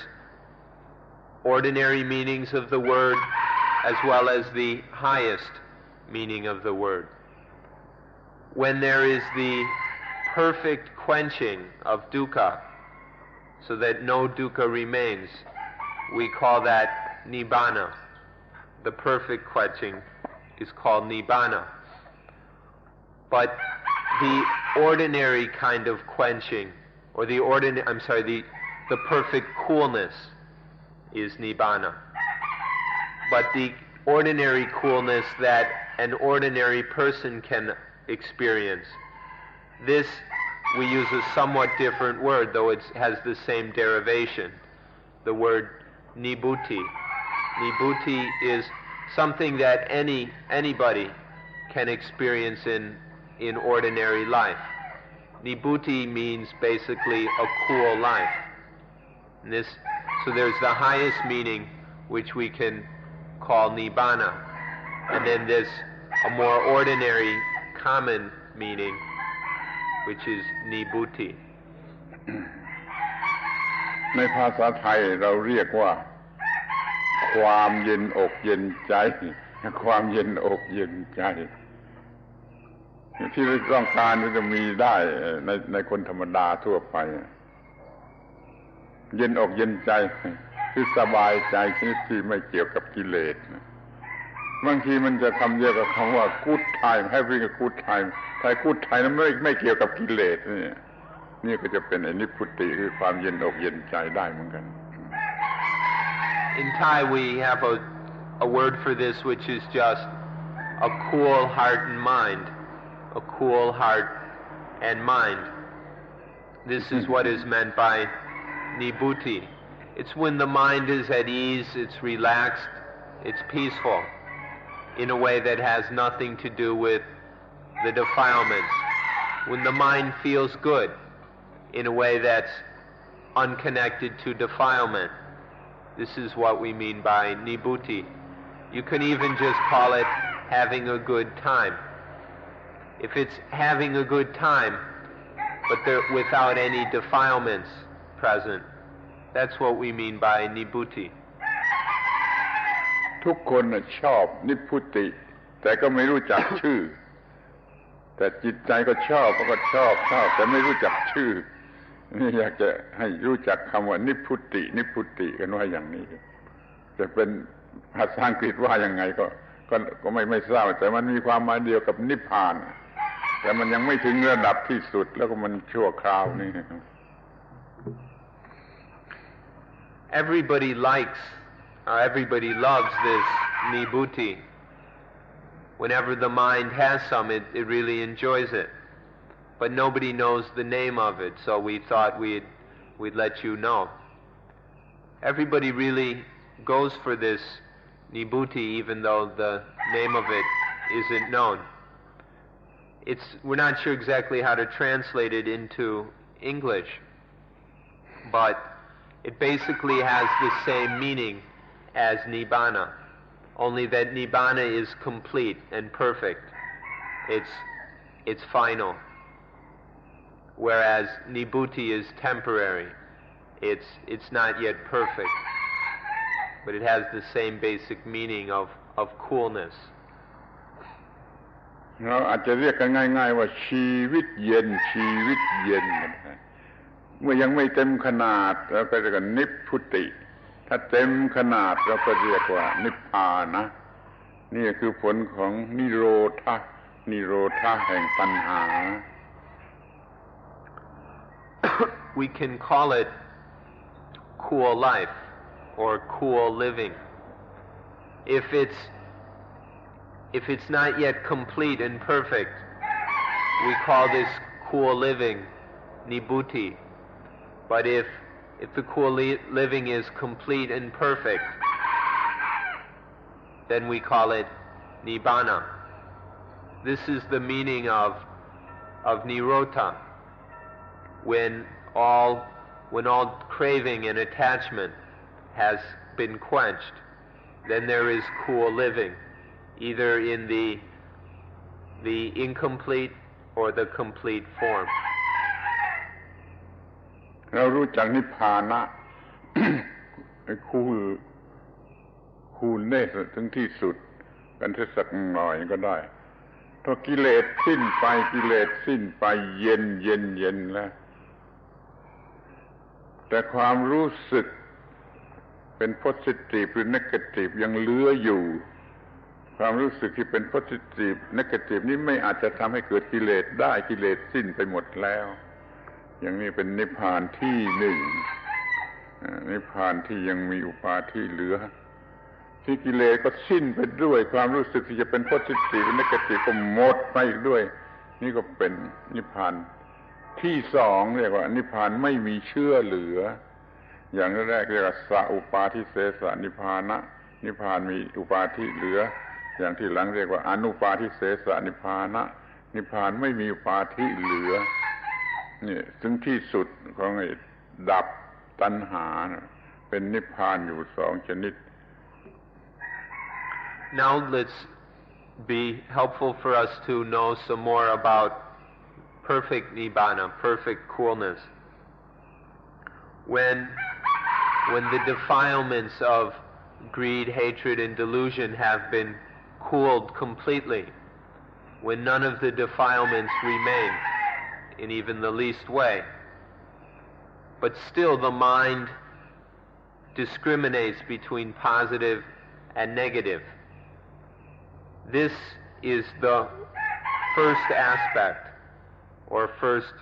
ordinary meanings of the word as well as the highest meaning of the word. When there is the perfect quenching of dukkha, so that no dukkha remains, we call that nibbana. The perfect quenching is called nibbana. But the ordinary kind of quenching, or the perfect coolness is nibbana. But the ordinary coolness that an ordinary person can experience, this we use a somewhat different word, though it has the same derivation. The word nibbuti. Nibbuti is something that anybody can experience in ordinary life. Nibbuti means basically a cool life. So there's the highest meaning, which we can call nibbana, and then there's a more ordinary, common meaning, which is nibbuti. ในภาษาไทยเราเรียกว่าความเย็นอกเย็นใจความเย็นอกเย็นใจที่เราต้องการที่จะมีได้ในคนธรรมดาทั่วไปเย็นอกเย็นใจคือสบายใจชนิดที่ไม่เกี่ยวกับกิเลสบางทีมันจะคำเดียวกับคำว่า good time having a good time ถ้า good time นั้นไม่เกี่ยวกับกิเลสนี่ นี่ก็จะเป็นอนิพพุติคือความเย็นอกเย็นใจได้เหมือนกัน In Thai we have a word for this which is just a cool heart and mind. A cool heart and mind. This is what is meant by nibbuti. It's when the mind is at ease, it's relaxed, it's peaceful, in a way that has nothing to do with the defilements. When the mind feels good, in a way that's unconnected to defilement. This is what we mean by nibbuti. You can even just call it having a good time. If it's having a good time, but without any defilements present, that's what we mean by nibbuti. ทุกคนชอบนิพพุติแต่ก็ไม่รู้จักชื่อแต่จิตใจก็ชอบก็ชอบแต่ไม่รู้จักชื่อนี่อยากจะให้รู้จักคำว่านิพพุติกันว่าอย่างนี้จะเป็นภาษาอังกฤษว่ายังไงก็ไม่ทราบแต่มันมีความหมายเดียวกับนิพพานแต่มันยังไม่ถึงระดับที่สุดแล้วก็มันชั่วคราวนี่ Everybody likes everybody loves this nibbuti. Whenever the mind has some, it really enjoys it. But nobody knows the name of it, so we thought we'd let you know. Everybody really goes for this nibbuti, even though the name of it isn't known. We're not sure exactly how to translate it into English, but it basically has the same meaning as nibbana, only that nibbana is complete and perfect. It's final. Whereas nibbuti is temporary. It's not yet perfect. But it has the same basic meaning of coolness. เราอาจจะเรียกกันง่ายๆว่าชีวิตเย็นเมื่อยังไม่เต็มขนาดเราก็เรียกว่านิพพุติถ้าเต็มขนาดเราก็เรียกว่านิพพานะนี่คือผลของนิโรธแห่งตัณหา We can call it cool life or cool living. If it's not yet complete and perfect, we call this cool living nibbuti. But if the cool living is complete and perfect, then we call it nibbana. This is the meaning of nirota. When all craving and attachment has been quenched, then there is cool living, either in the incomplete or the complete form. เรารู้จักนิพพานะ คูณได้ถึงที่สุดกันสักหน่อยก็ได้ถ้ากิเลสสิ้นไปเย็นแล้วแต่ความรู้สึกเป็น positive หรือ negative ยังเหลืออยู่ความรู้สึกที่เป็น positive negative นี้ไม่อาจจะทำให้เกิดกิเลสได้กิเลสสิ้นไปหมดแล้วอย่างนี้เป็นนิพพานที่หนึ่งนิพพานที่ยังมีอุปาทิเหลือที่กิเลสก็สิ้นไปด้วยความรู้สึกที่จะเป็น positive หรือ negative ก็หมดไปด้วยนี่ก็เป็นนิพพานที่สองเรียกว่านิพพานไม่มีเชื้อเหลืออย่างแรกเรียกว่าสัอุปาทิเสสนิพพานะนิพพานมีอุปาทิเหลืออย่างที่หลังเรียกว่าอนุปาทิเสสนิพพานะนิพพานไม่มีอุปาทิเหลือนี่ถึงที่สุดของไอ้ดับตัณหาเป็นนิพพานอยู่สองชนิด Now let's be helpful for us to know some more about perfect nibbana, perfect coolness. When the defilements of greed, hatred, and delusion have been cooled completely, when none of the defilements remain in even the least way, but still the mind discriminates between positive and negative. This is the first aspect or first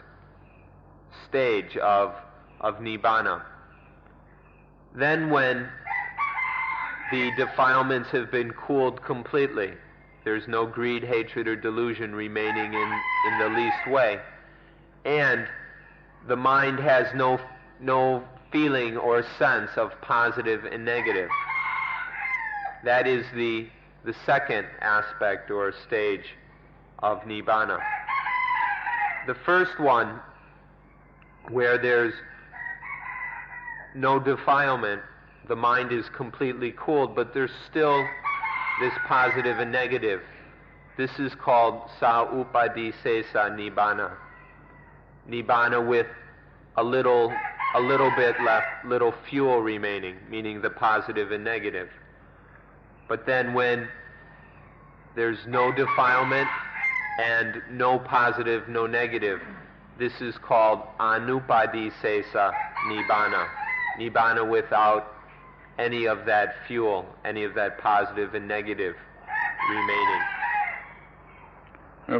stage of Nibbana. Then when the defilements have been cooled completely, there's no greed, hatred, or delusion remaining in the least way, and the mind has no feeling or sense of positive and negative. That is the second aspect or stage of Nibbana. The first one, where there's no defilement, the mind is completely cooled, but there's still this positive and negative. This is called sa upadisesa nibbana. Nibbana with a little bit left, little fuel remaining, meaning the positive and negative. But then when there's no defilement and no positive, no negative, this is called anupadisesa nibbana. Nibbana without any of that fuel, any of that positive and negative remaining.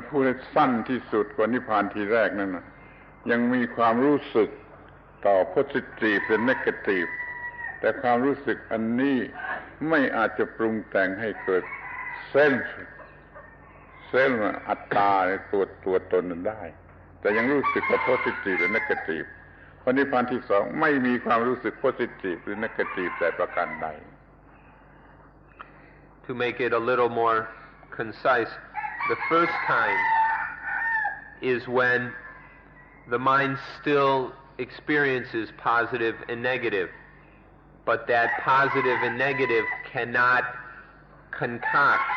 พูดสั้นที่สุดกว่านิพพานทีแรกนั่นนะยังมีความรู้สึกต่อ positive และ negative แต่ความรู้สึกอันนี้ไม่อาจจะปรุงแต่งให้เกิดเซลล์อัตตาในตัวตนนั้นได้แต่ยังรู้สึกว่า positive และ negative เพราะนิพพานที่สองไม่มีความรู้สึก positive หรือ negative แต่ประการใด To make it a little more concise, the first kind is when the mind still experiences positive and negative, but that positive and negative cannot concoct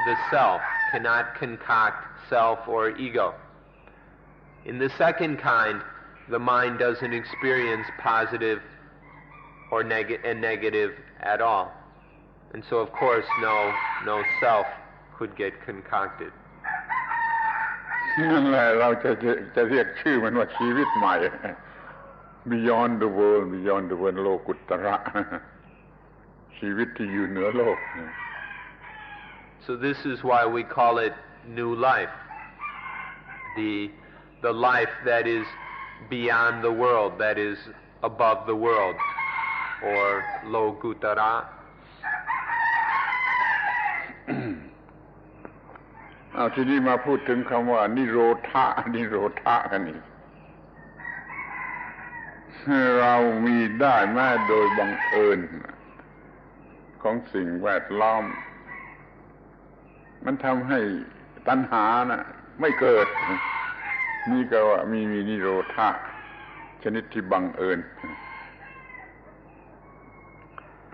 the self, cannot concoct self or ego. In the second kind, the mind doesn't experience positive or negative at all. And so, of course, no self could get concocted. นั่นแหละเราจะเรียกชื่อมันว่าชีวิตใหม่ Beyond the world โลกุตระ ชีวิตที่อยู่เหนือโลก So this is why we call it new life. The life that is beyond the world, that is above the world, or lokutara. เอาทีนี้มาพูดถึงคำว่านิโรธะกันอีกเรามีได้แม้โดยบังเอิญของสิ่งแวดล้อมมันทำให้ตัณหานะไม่เกิดนี่ก็ว่ามีนิโรธะชนิดที่บังเอิญ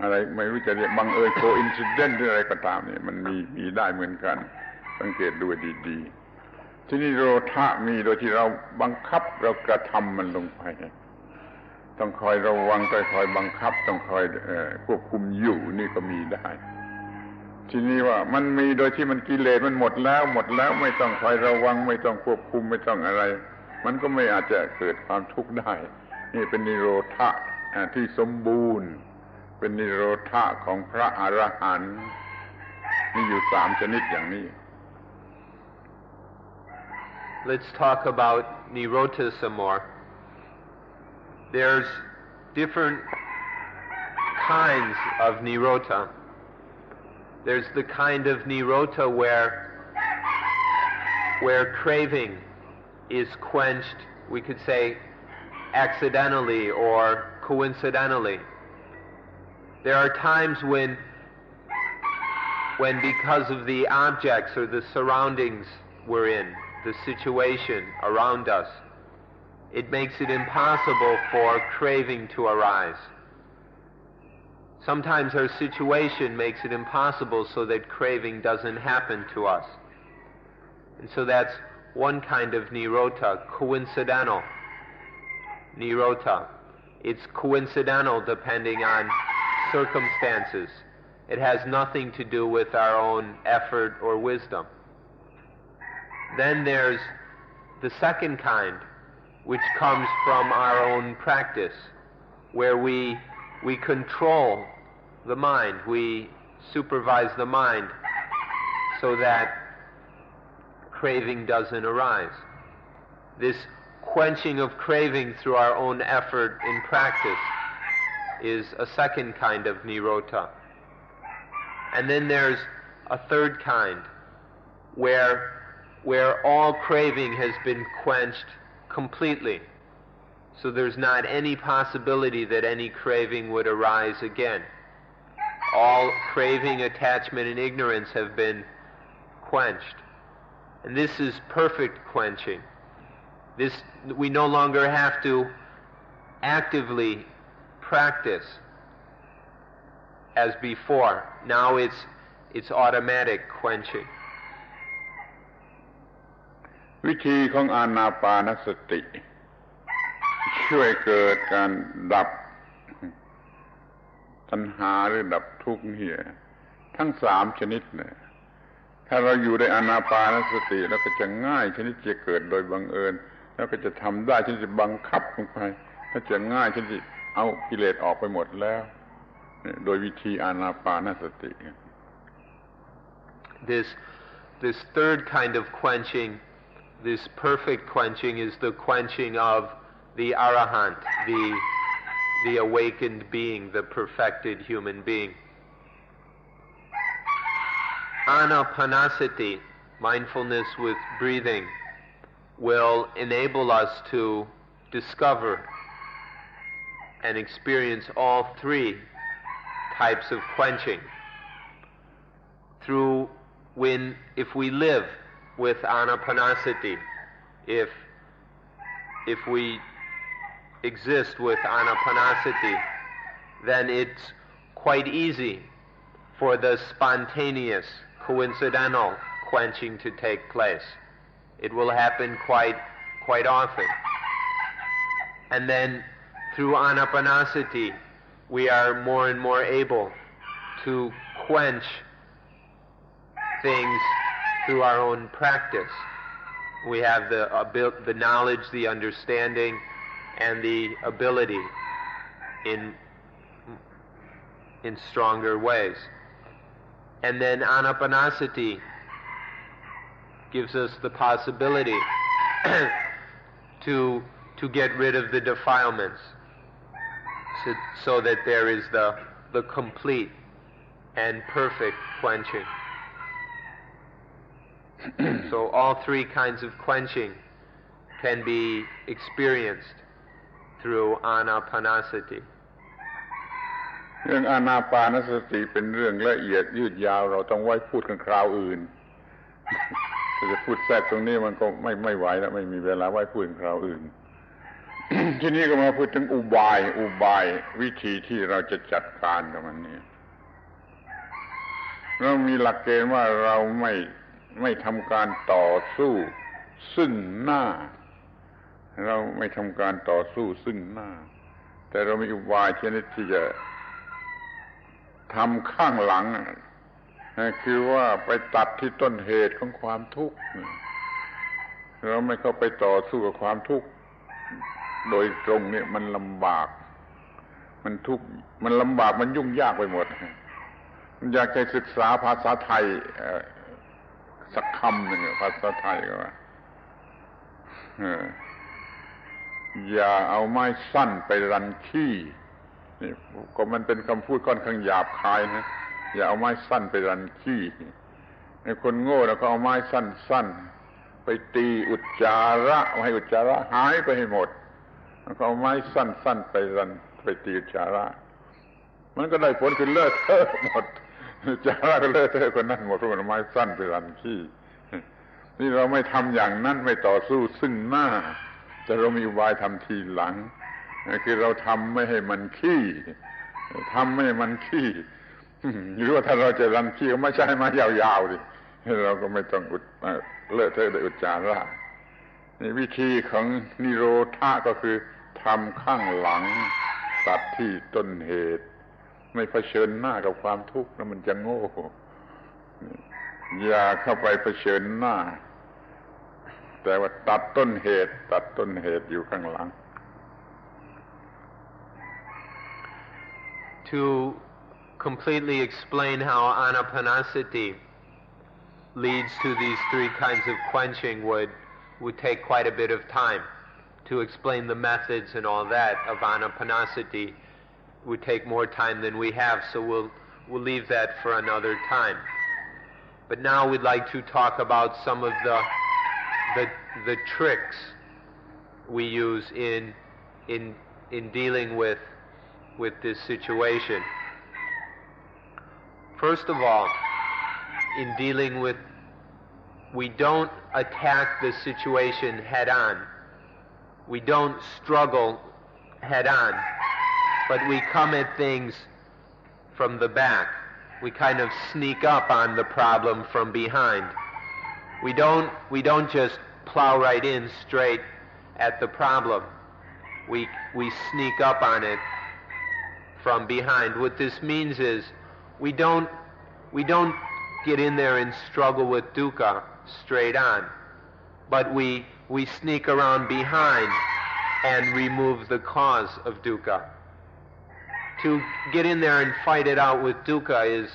อะไรไม่รู้จะเรียกบังเอิญ coincidence หรืออะไรก็ตามเนี่ยมันมีได้เหมือนกันสังเกตดูดีๆที่นิโรธะมีโดยที่เราบังคับเรากระทำมันลงไปต้องคอยระวังต้องคอยบังคับต้องคอยควบคุมอยู่นี่ก็มีได้ทีนี้ว่ามันมีโดยที่มันกิเลสมันหมดแล้วไม่ต้องคอยระวังไม่ต้องควบคุมไม่ต้องอะไรมันก็ไม่อาจจะเกิดความทุกข์ได้นี่เป็นนิโรธะที่สมบูรณ์เป็นนิโรธะของพระอรหันต์มีอยู่3ชนิดอย่างนี้ Let's talk about Nirota some more. There's different kinds of Nirota. There's the kind of Nirota where craving is quenched, we could say, accidentally or coincidentally. There are times when because of the objects or the surroundings we're in, the situation around us, it makes it impossible for craving to arise. Sometimes our situation makes it impossible so that craving doesn't happen to us. And so that's one kind of nirota, coincidental nirota. It's coincidental depending on circumstances. It has nothing to do with our own effort or wisdom. Then there's the second kind, which comes from our own practice, where we control the mind, we supervise the mind so that craving doesn't arise. This quenching of craving through our own effort in practice is a second kind of nirodha. And then there's a third kind, where all craving has been quenched completely. So there's not any possibility that any craving would arise again. All craving, attachment, and ignorance have been quenched. And this is perfect quenching. This, we no longer have to actively practice as before. Now it's automatic quenching. วิธีของอานาปานสติช่วยเกิดการดับตัณหาหรือดับทุกข์นี่ทั้ง3ชนิดเนี่ยถ้าเราอยู่ในอานาปานสติแล้วก็จะง่ายชนิดจะเกิดโดยบังเอิญแล้วก็จะทำได้ชนิดจะบังคับลงไปถ้าจะง่ายชนิดเอากิเลสออกไปหมดแล้วโดยวิธีอานาปานสติ This third kind of quenching, this perfect quenching, is the quenching of the arahant, the awakened being, the perfected human being. Anapanasati, mindfulness with breathing, will enable us to discover and experience all 3 types of quenching. If we live with anapanasati, if we exist with anapanasati, then it's quite easy for the spontaneous, coincidental quenching to take place. It will happen quite often. And then through anapanasati, we are more and more able to quench things through our own practice. We have the knowledge, the understanding, and the ability in stronger ways. And then anapanasati gives us the possibility to get rid of the defilements, so that there is the complete and perfect quenching. So all 3 kinds of quenching can be experienced through anapanasati. เรื่องอานาปานสติเป็นเรื่องละเอียดยืดยาวเราต้องไว้พูดกันคราวอื่น จะพูดแทรกตรงนี้มันก็ไม่ไหวแล้วไม่มีเวลาไว้พูดคราวอื่น ทีนี้ก็มาพูดถึงอุบายวิธีที่เราจะจัดการกับมันนี่เรามีหลักเกณฑ์ว่าเราไม่ทำการต่อสู้ซึ่งหน้าเราไม่ทำการต่อสู้ซึ่งหน้าแต่เรามีอุบายชนิดที่จะทำข้างหลังคือว่าไปตัดที่ต้นเหตุของความทุกข์เราไม่เข้าไปต่อสู้กับความทุกข์โดยตรงเนี่ยมันลำบากมันทุกข์มันลำบากมันยุ่งยากไปหมดอยากจะศึกษาภาษาไทยสักคำหนึ่งภาษาไทยก็ว่าอย่าเอาไม้สั้นไปรันขี้นี่ก็มันเป็นคำพูดค่อนข้างหยาบคายนะอย่าเอาไม้สั้นไปรันขี้ไอ้คนโง่แล้วก็เอาไม้สั้นไปตีอุจจาระให้อุจจาระหายไปให้หมดแล้วก็เอาไม้สั้นไปตีอุจจาระมันก็ได้ผลคือเลอะเทอะหมดอุจจาระก็เลอะเทอะคนนั้นหมดเพราะมันไม้สั้นไปรันขี้นี่เราไม่ทำอย่างนั้นไม่ต่อสู้ซึ่งหน้าแต่เรามีอุบายทำทีหลังคือเราทำไม่ให้มันขี้ทำไม่ให้มันขี้หรือว่าถ้าเราจะรันขี้ก็ไม่ใช่มายาวๆดิเราก็ไม่ต้องเลอะเทอะด้วยอุจจาระนี่วิธีของนิโรธะก็คือทำข้างหลังตัดที่ต้นเหตุไม่เผชิญหน้ากับความทุกข์แล้วมันจะโง่อย่าเข้าไปเผชิญหน้าแต่ว่าตัดต้นเหตุอยู่ข้างหลัง To completely explain how anapanasati leads to these 3 kinds of quenching would take quite a bit of time. to explain the methods and all that of anapanasati would take more time than we have, so we'll leave that for another time. But now we'd like to talk about some of the tricks we use in dealing with this situation. First of all, in dealing with, we don't attack the situation head on. We don't struggle head on, but we come at things from the back. We kind of sneak up on the problem from behind. We don't just plow right in straight at the problem. We sneak up on it from behind. What this means is we don't get in there and struggle with dukkha straight on, but we sneak around behind and remove the cause of dukkha. To get in there and fight it out with dukkha is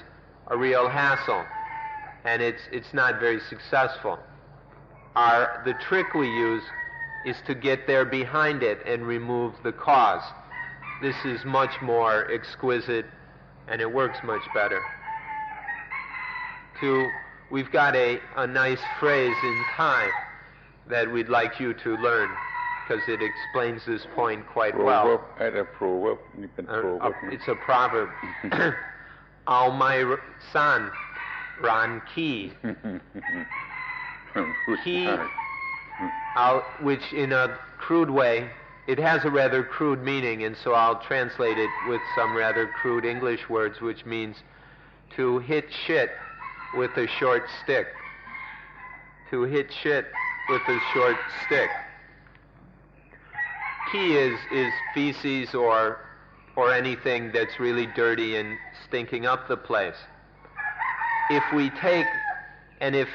a real hassle, and it's not very successful. The trick we use is to get there behind it and remove the cause. This is much more exquisite, and it works much better. We've got a nice phrase in Thai that we'd like you to learn, because it explains this point quite well. It's a proverb. Ao mai san ran ki. Which in a crude way, it has a rather crude meaning, and so I'll translate it with some rather crude English words, which means to hit shit with a short stick. To hit shit with a short stick. Ki is feces or anything that's really dirty and stinking up the place. If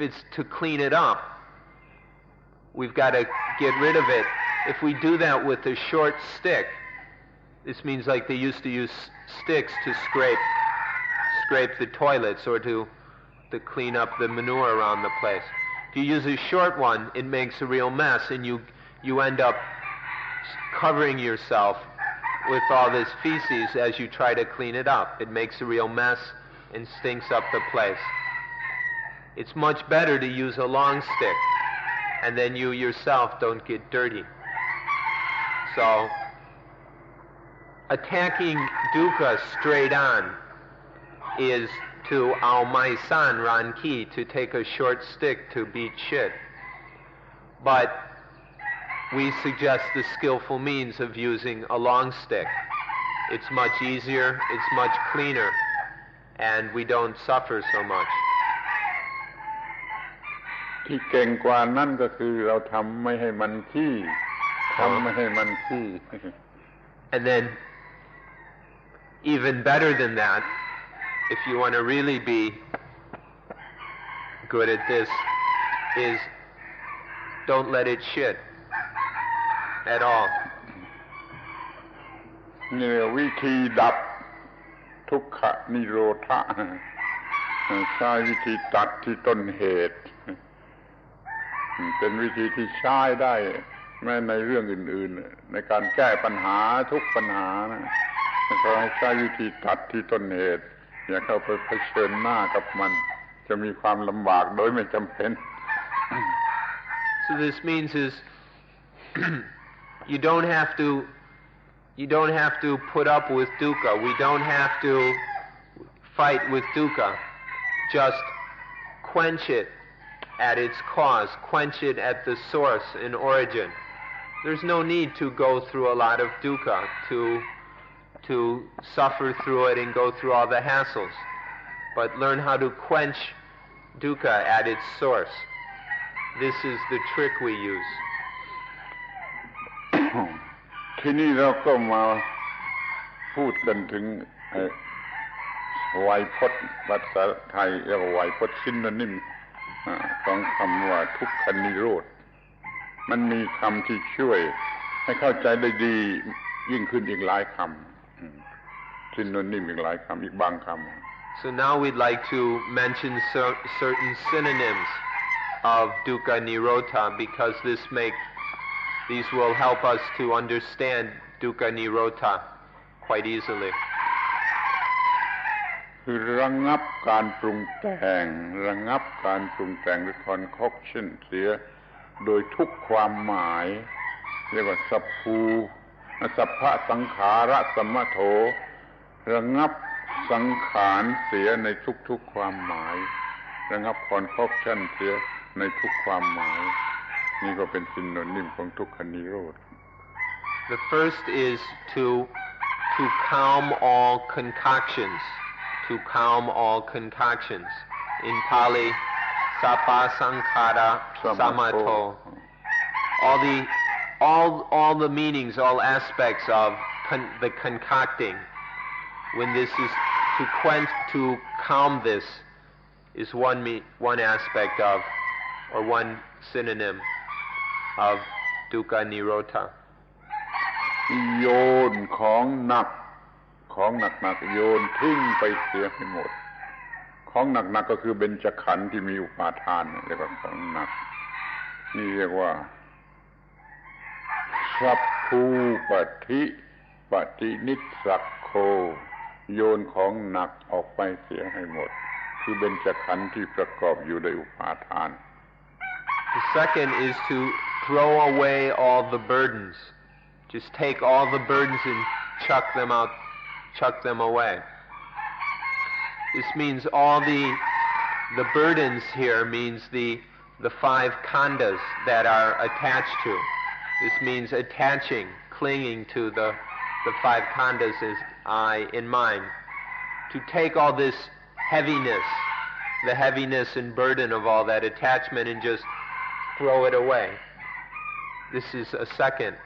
it's to clean it up, we've got to get rid of it. If we do that with a short stick, this means like they used to use sticks to scrape the toilets or to clean up the manure around the place. If you use a short one, it makes a real mess, and you end up covering yourself with all this feces as you try to clean it up. It makes a real mess and stinks up the place. It's much better to use a long stick, and then you yourself don't get dirty. So, attacking dukkha straight on is to ao mai san ran ki, to take a short stick to beat shit. But we suggest the skillful means of using a long stick. It's much easier, it's much cleaner, and we don't suffer so much. ที่เก่งกว่านั้นก็คือเราทำไม่ให้มันขี้ทำไม่ให้มันขี้ And then, even better than that, if you want to really be good at this, is don't let it shit at all. นี่วิธีดับทุกขนิโรธะใช้วิธีตัดที่ต้นเหตุเป็นวิธีที่ใช้ได้แม้ในเรื่องอื่นๆในการแก้ปัญหาทุกปัญหานะก็ให้ใช้วิธีตัดที่ต้นเหตุอย่าเข้าไปเผชิญหน้ากับมันจะมีความลำบากโดยไม่จำเป็น So this means is you don't have to put up with dukkha. We don't have to fight with dukkha. Just quench it at its cause, quench it at the source and origin. There's no need to go through a lot of dukkha, to suffer through it and go through all the hassles, but learn how to quench dukkha at its source. This is the trick we use. ทีนี้เราก็มาพูดกันถึงไวยพจน์ภาษาไทยเรียกว่าไวยพจน์ซิโนนิมของคำว่าทุกขนิโรธมันมีคำที่ช่วยให้เข้าใจได้ดียิ่งขึ้นอีกหลายคำซิโนนิมอีกหลายคำอีกบางคำ So now we'd like to mention certain synonyms of dukkha nirodha, because this These will help us to understand Dukkha Nirodha quite easily. คือระงับการปรุงแต่งระงับการปรุงแต่งหรือ concoction เสียโดยทุกความหมายเรียกว่าสัพพะสังขารสัมมโธระงับสังขารเสียในทุกความหมายระงับ concoction เสียในทุกความหมายนี่ก็เป็นซินโนนิมของทุกขนิโรธ The first is to calm all concoctions. To calm all concoctions. In Pali, Sappa Sankhara Samatho. All the meanings, all aspects of the concocting. When this is to calm this is one aspect of, or one synonym of Dukkha Nirodha. โยนของหนักโยนทิ้งไปเสียให้หมดของหนักก็คือเบญจขันธ์ที่มีอุปาทานเรียกว่าของหนักนี่เรียกว่าสัพพูปฏินิสสักโคโยนของหนักออกไปเสียให้หมดคือเบญจขันธ์ที่ประกอบอยู่ด้วยอุปาทาน The second is to throw away all the burdens. Just take all the burdens and chuck them away. This means all the burdens here means the five khandhas that are attached to. This means attaching, clinging to the five khandhas as I in mind. To take all this heaviness, the heaviness and burden of all that attachment and just throw it away. This is a second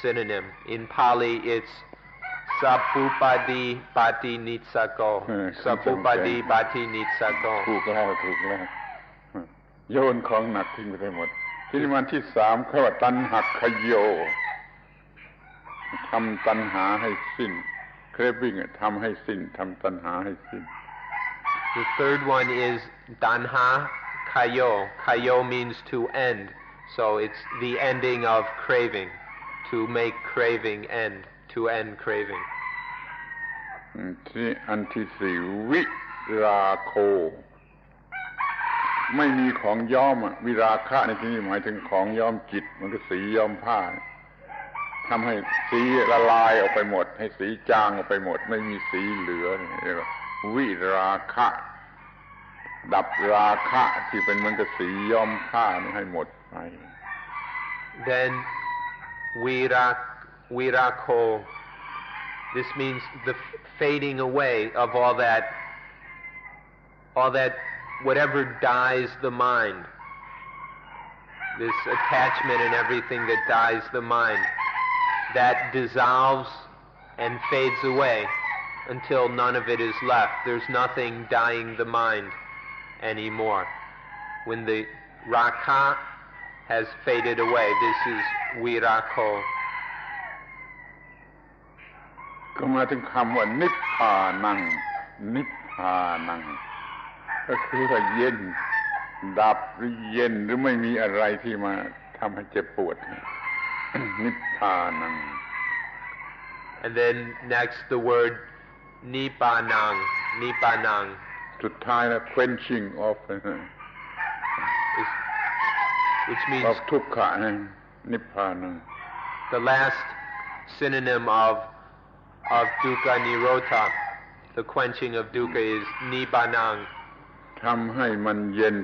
synonym. In Pali it's Sappupadi Pati Nitsako. Sappupadi Pati Nitsako. ถูกแล้วโยนของหนักทิ้งไปหมดที่นี่มันที่สามเขาว่าตัณหักขโยทำตัณหาให้สิ้น craving ทำให้สิ้นทำตัณหาให้สิ้น The third one is Danha Kayo. Kayo means to end. So it's the ending of craving. To make craving end. To end craving. ที่อันที่สี่วิราโคไม่มีของย้อมวิราคะในที่นี้หมายถึงของย้อมจิตมันก็สีย้อมผ้าทำให้สีละลายออกไปหมดให้สีจางออกไปหมดไม่มีสีเหลือเรียกว่าวิราคะดับราคะที่เป็นเหมือนกับสีย้อมผ้านี่ให้หมดไป Then virako. This means the fading away of all that whatever dyes the mind. This attachment and everything that dyes the mind, that dissolves and fades away until none of it is left. There's nothing dyeing the mind anymore. When the raka has faded away, this is virako. ก็มาถึงคำว่านิพพานังก็คือว่าเย็นดับหรือเย็นหรือไม่มีอะไรที่มาทำให้เจ็บปวด นิพพานัง And then next the word nipanang. สุดท้ายนะ quenching of which means of ทุกขะนิพพานัง The last synonym of dukkha nirodha, the quenching of dukkha, is nibbānang. ทำให้มันเย็น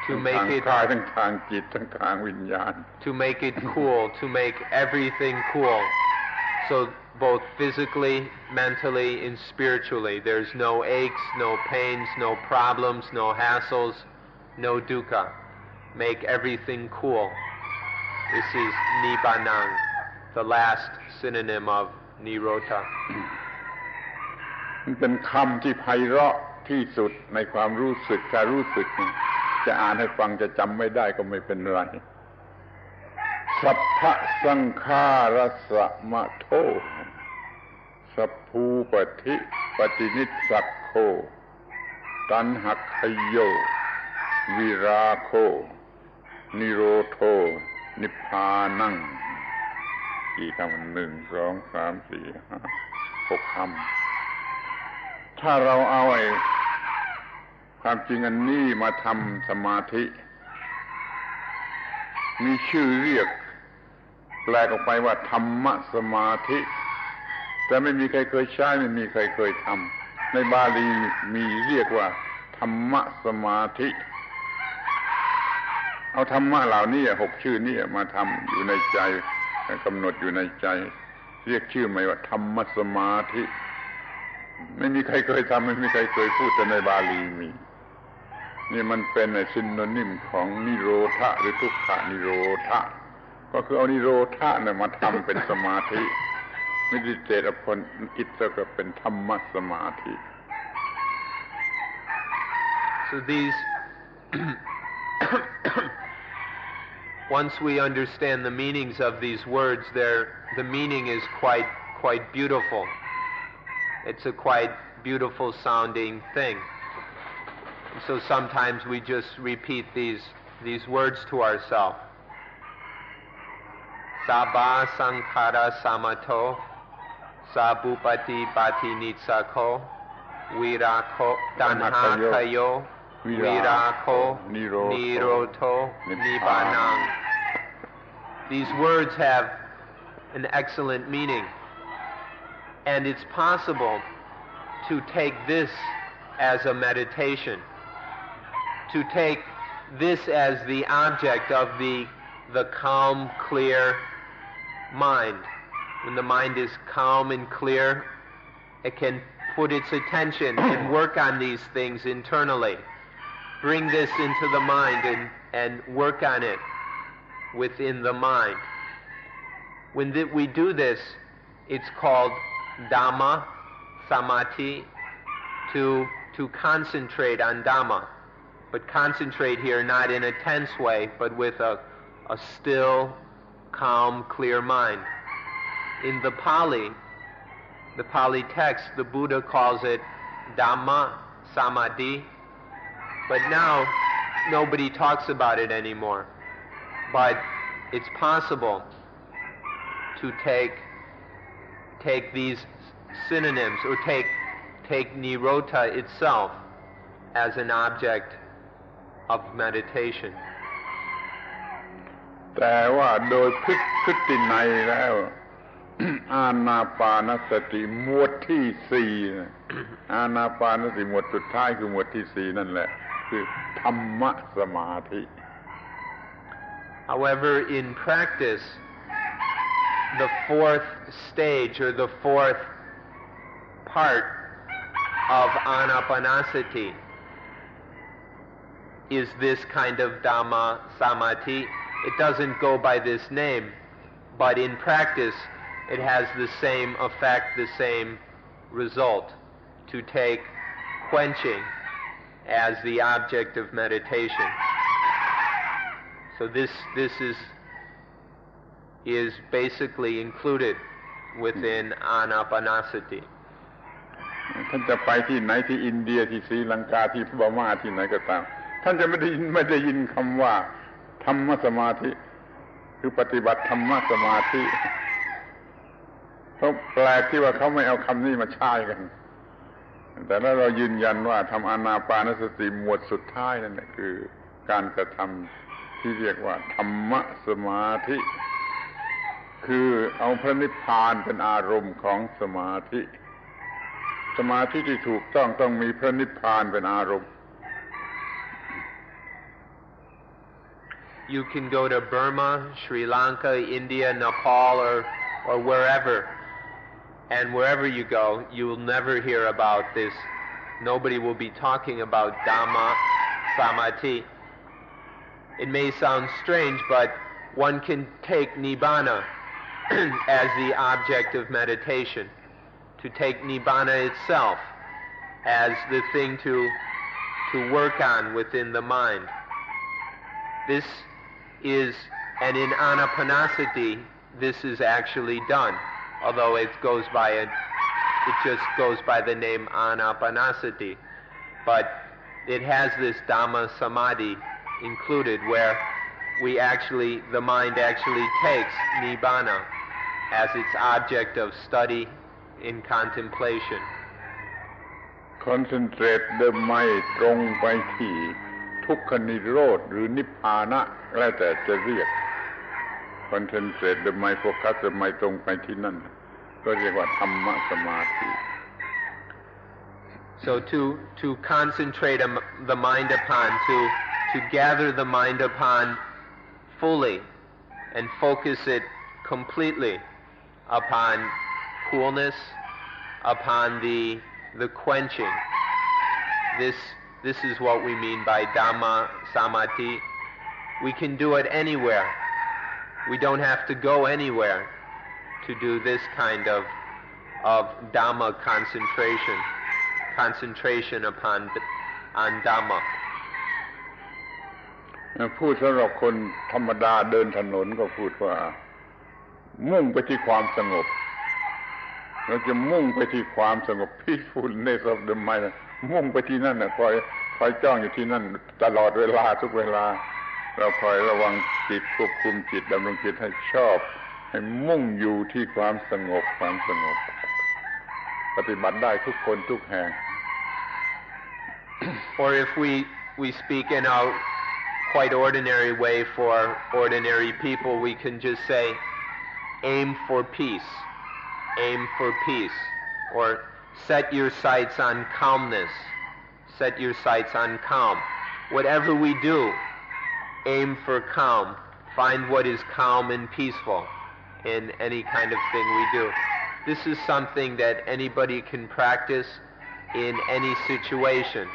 To make it กายทั้งทางจิตทั้งทางวิญญาณ To make it cool, to make everything cool. So both physically, mentally, and spiritually, there's no aches, no pains, no problems, no hassles, no dukkha. Make everything cool. This is nibbānang, the last synonym of nirodha. มันเป็นคำที่ไพเราะที่สุดในความรู้สึกถ้ารู้สึกจะอ่านให้ฟังจะจำไม่ได้ก็ไม่เป็นไรสัพพะสังขารสัมมโธสัพพูปฏินิสสักโคตัณหักขโยวิราโค นิโรโธนิพพานังกี่คำ1 2 3 4 5 6 คำถ้าเราเอาความจริงอันนี้มาทำสมาธิมีชื่อเรียกแปลออกไปว่าธรรมสมาธิแต่ไม่มีใครเคยใช้ไม่มีใครเคยทำในบาลีมีเรียกว่าธรรมสมาธิเอาธรรมะเหล่านี้6 ชื่อนี้มาทำอยู่ในใจกำหนดอยู่ในใจเรียกชื่อใหม่ว่าธรรมสมาธิไม่มีใครเคยทำไม่มีใครเคยพูดแต่ในบาลีมีนี่มันเป็นซินโนนิมของนิโรธะหรือทุกขนิโรธะก็คือเอานิโรธะมาทำเป็นสมาธิmeditate upon it ก็เป็นธรรมสมาธิ So these once we understand the meanings of these words, the meaning is quite beautiful. It's a quite beautiful sounding thing. So sometimes we just repeat these words to ourselves. Sabba sankhara samato sabupati pati nitsako virako tanhakayo virako niroto nibbanang. These words have an excellent meaning, and it's possible to take this as a meditation, to take this as the object of the calm, clear mind. When the mind is calm and clear, it can put its attention and work on these things internally. Bring this into the mind and work on it within the mind. When we do this, it's called Dhamma Samadhi, to concentrate on Dhamma. But concentrate here not in a tense way, but with a still, calm, clear mind. In the Pali text, the Buddha calls it Dhamma Samadhi, but now nobody talks about it anymore. But it's possible to take these synonyms, or take Nirota itself as an object of meditation. แต่ว่าโดยพฤตินัยแล้ว อานาปานสติหมวดที่4อานาปานสติหมวดสุดท้ายคือหมวดที่4นั่นแหละคือธรรมสมาธิ However, in practice, the 4th stage, or the 4th part of anapanasati is this kind of Dhamma Samadhi. It doesn't go by this name, but in practice it has the same effect, the same result, to take quenching as the object of meditation. So this is basically included within anapanasati. ท่านจะไปที่ไหนที่อินเดียที่ศรีลังกาที่พม่าที่ไหนก็ตามท่านจะไม่ได้ยินคำว่าธรรมสมาธิคือปฏิบัติธรรมสมาธิเขาแปลกที่ว่าเขาไม่เอาคำนี้มาใช้กันแต่ถ้าเรายืนยันว่าทำอานาปานสติหมวดสุดท้ายนั่นแหละคือการกระทำที่เรียกว่าธรรมสมาธิคือเอาพระนิพพานเป็นอารมณ์ของสมาธิสมาธิที่ถูกต้องมีพระนิพพานเป็นอารมณ์ You can go to Burma, Sri Lanka, India, Nepal, or wherever, and wherever you go, you will never hear about this. Nobody will be talking about Dhamma Samadhi. It may sound strange, but one can take Nibbana as the object of meditation, to take Nibbana itself as the thing to work on within the mind. This is, and in Anapanasati, this is actually done, although it just goes by the name Anapanasati, but it has this Dhamma Samadhi included, where the mind actually takes nibbana as its object of study in contemplation. Concentrate the mind ตรงไปที่ทุกขนิโรธหรือนิพพานะแล้วแต่จะเรียก Concentrate the mind focus the mind ตรงไปที่นั่นก็เรียกว่าธรรมสมาธิ So to concentrate the mind upon, to gather the mind upon fully and focus it completely upon coolness, upon the quenching. This is what we mean by Dhamma Samadhi. We can do it anywhere. We don't have to go anywhere to do this kind of Dhamma concentration upon Dhamma. พูดสำหรับคนธรรมดาเดินถนนก็พูดว่ามุ่งไปที่ความสงบเราจะมุ่งไปที่ความสงบ peacefulness of the mind มุ่งไปที่นั่นน่ะคอยจ้องอยู่ที่นั่นตลอดเวลาทุกเวลาเราคอยระวังจิตควบคุมจิตดำรงจิตให้ชอบให้มุ่งอยู่ที่ความสงบปฏิบัติได้ทุกคนทุกแห่ง Or if we speak in a quite ordinary way for ordinary people, we can just say aim for peace, or set your sights on calmness, set your sights on calm. Whatever we do, aim for calm. Find what is calm and peaceful in any kind of thing we do. This is something that anybody can practice in any situation.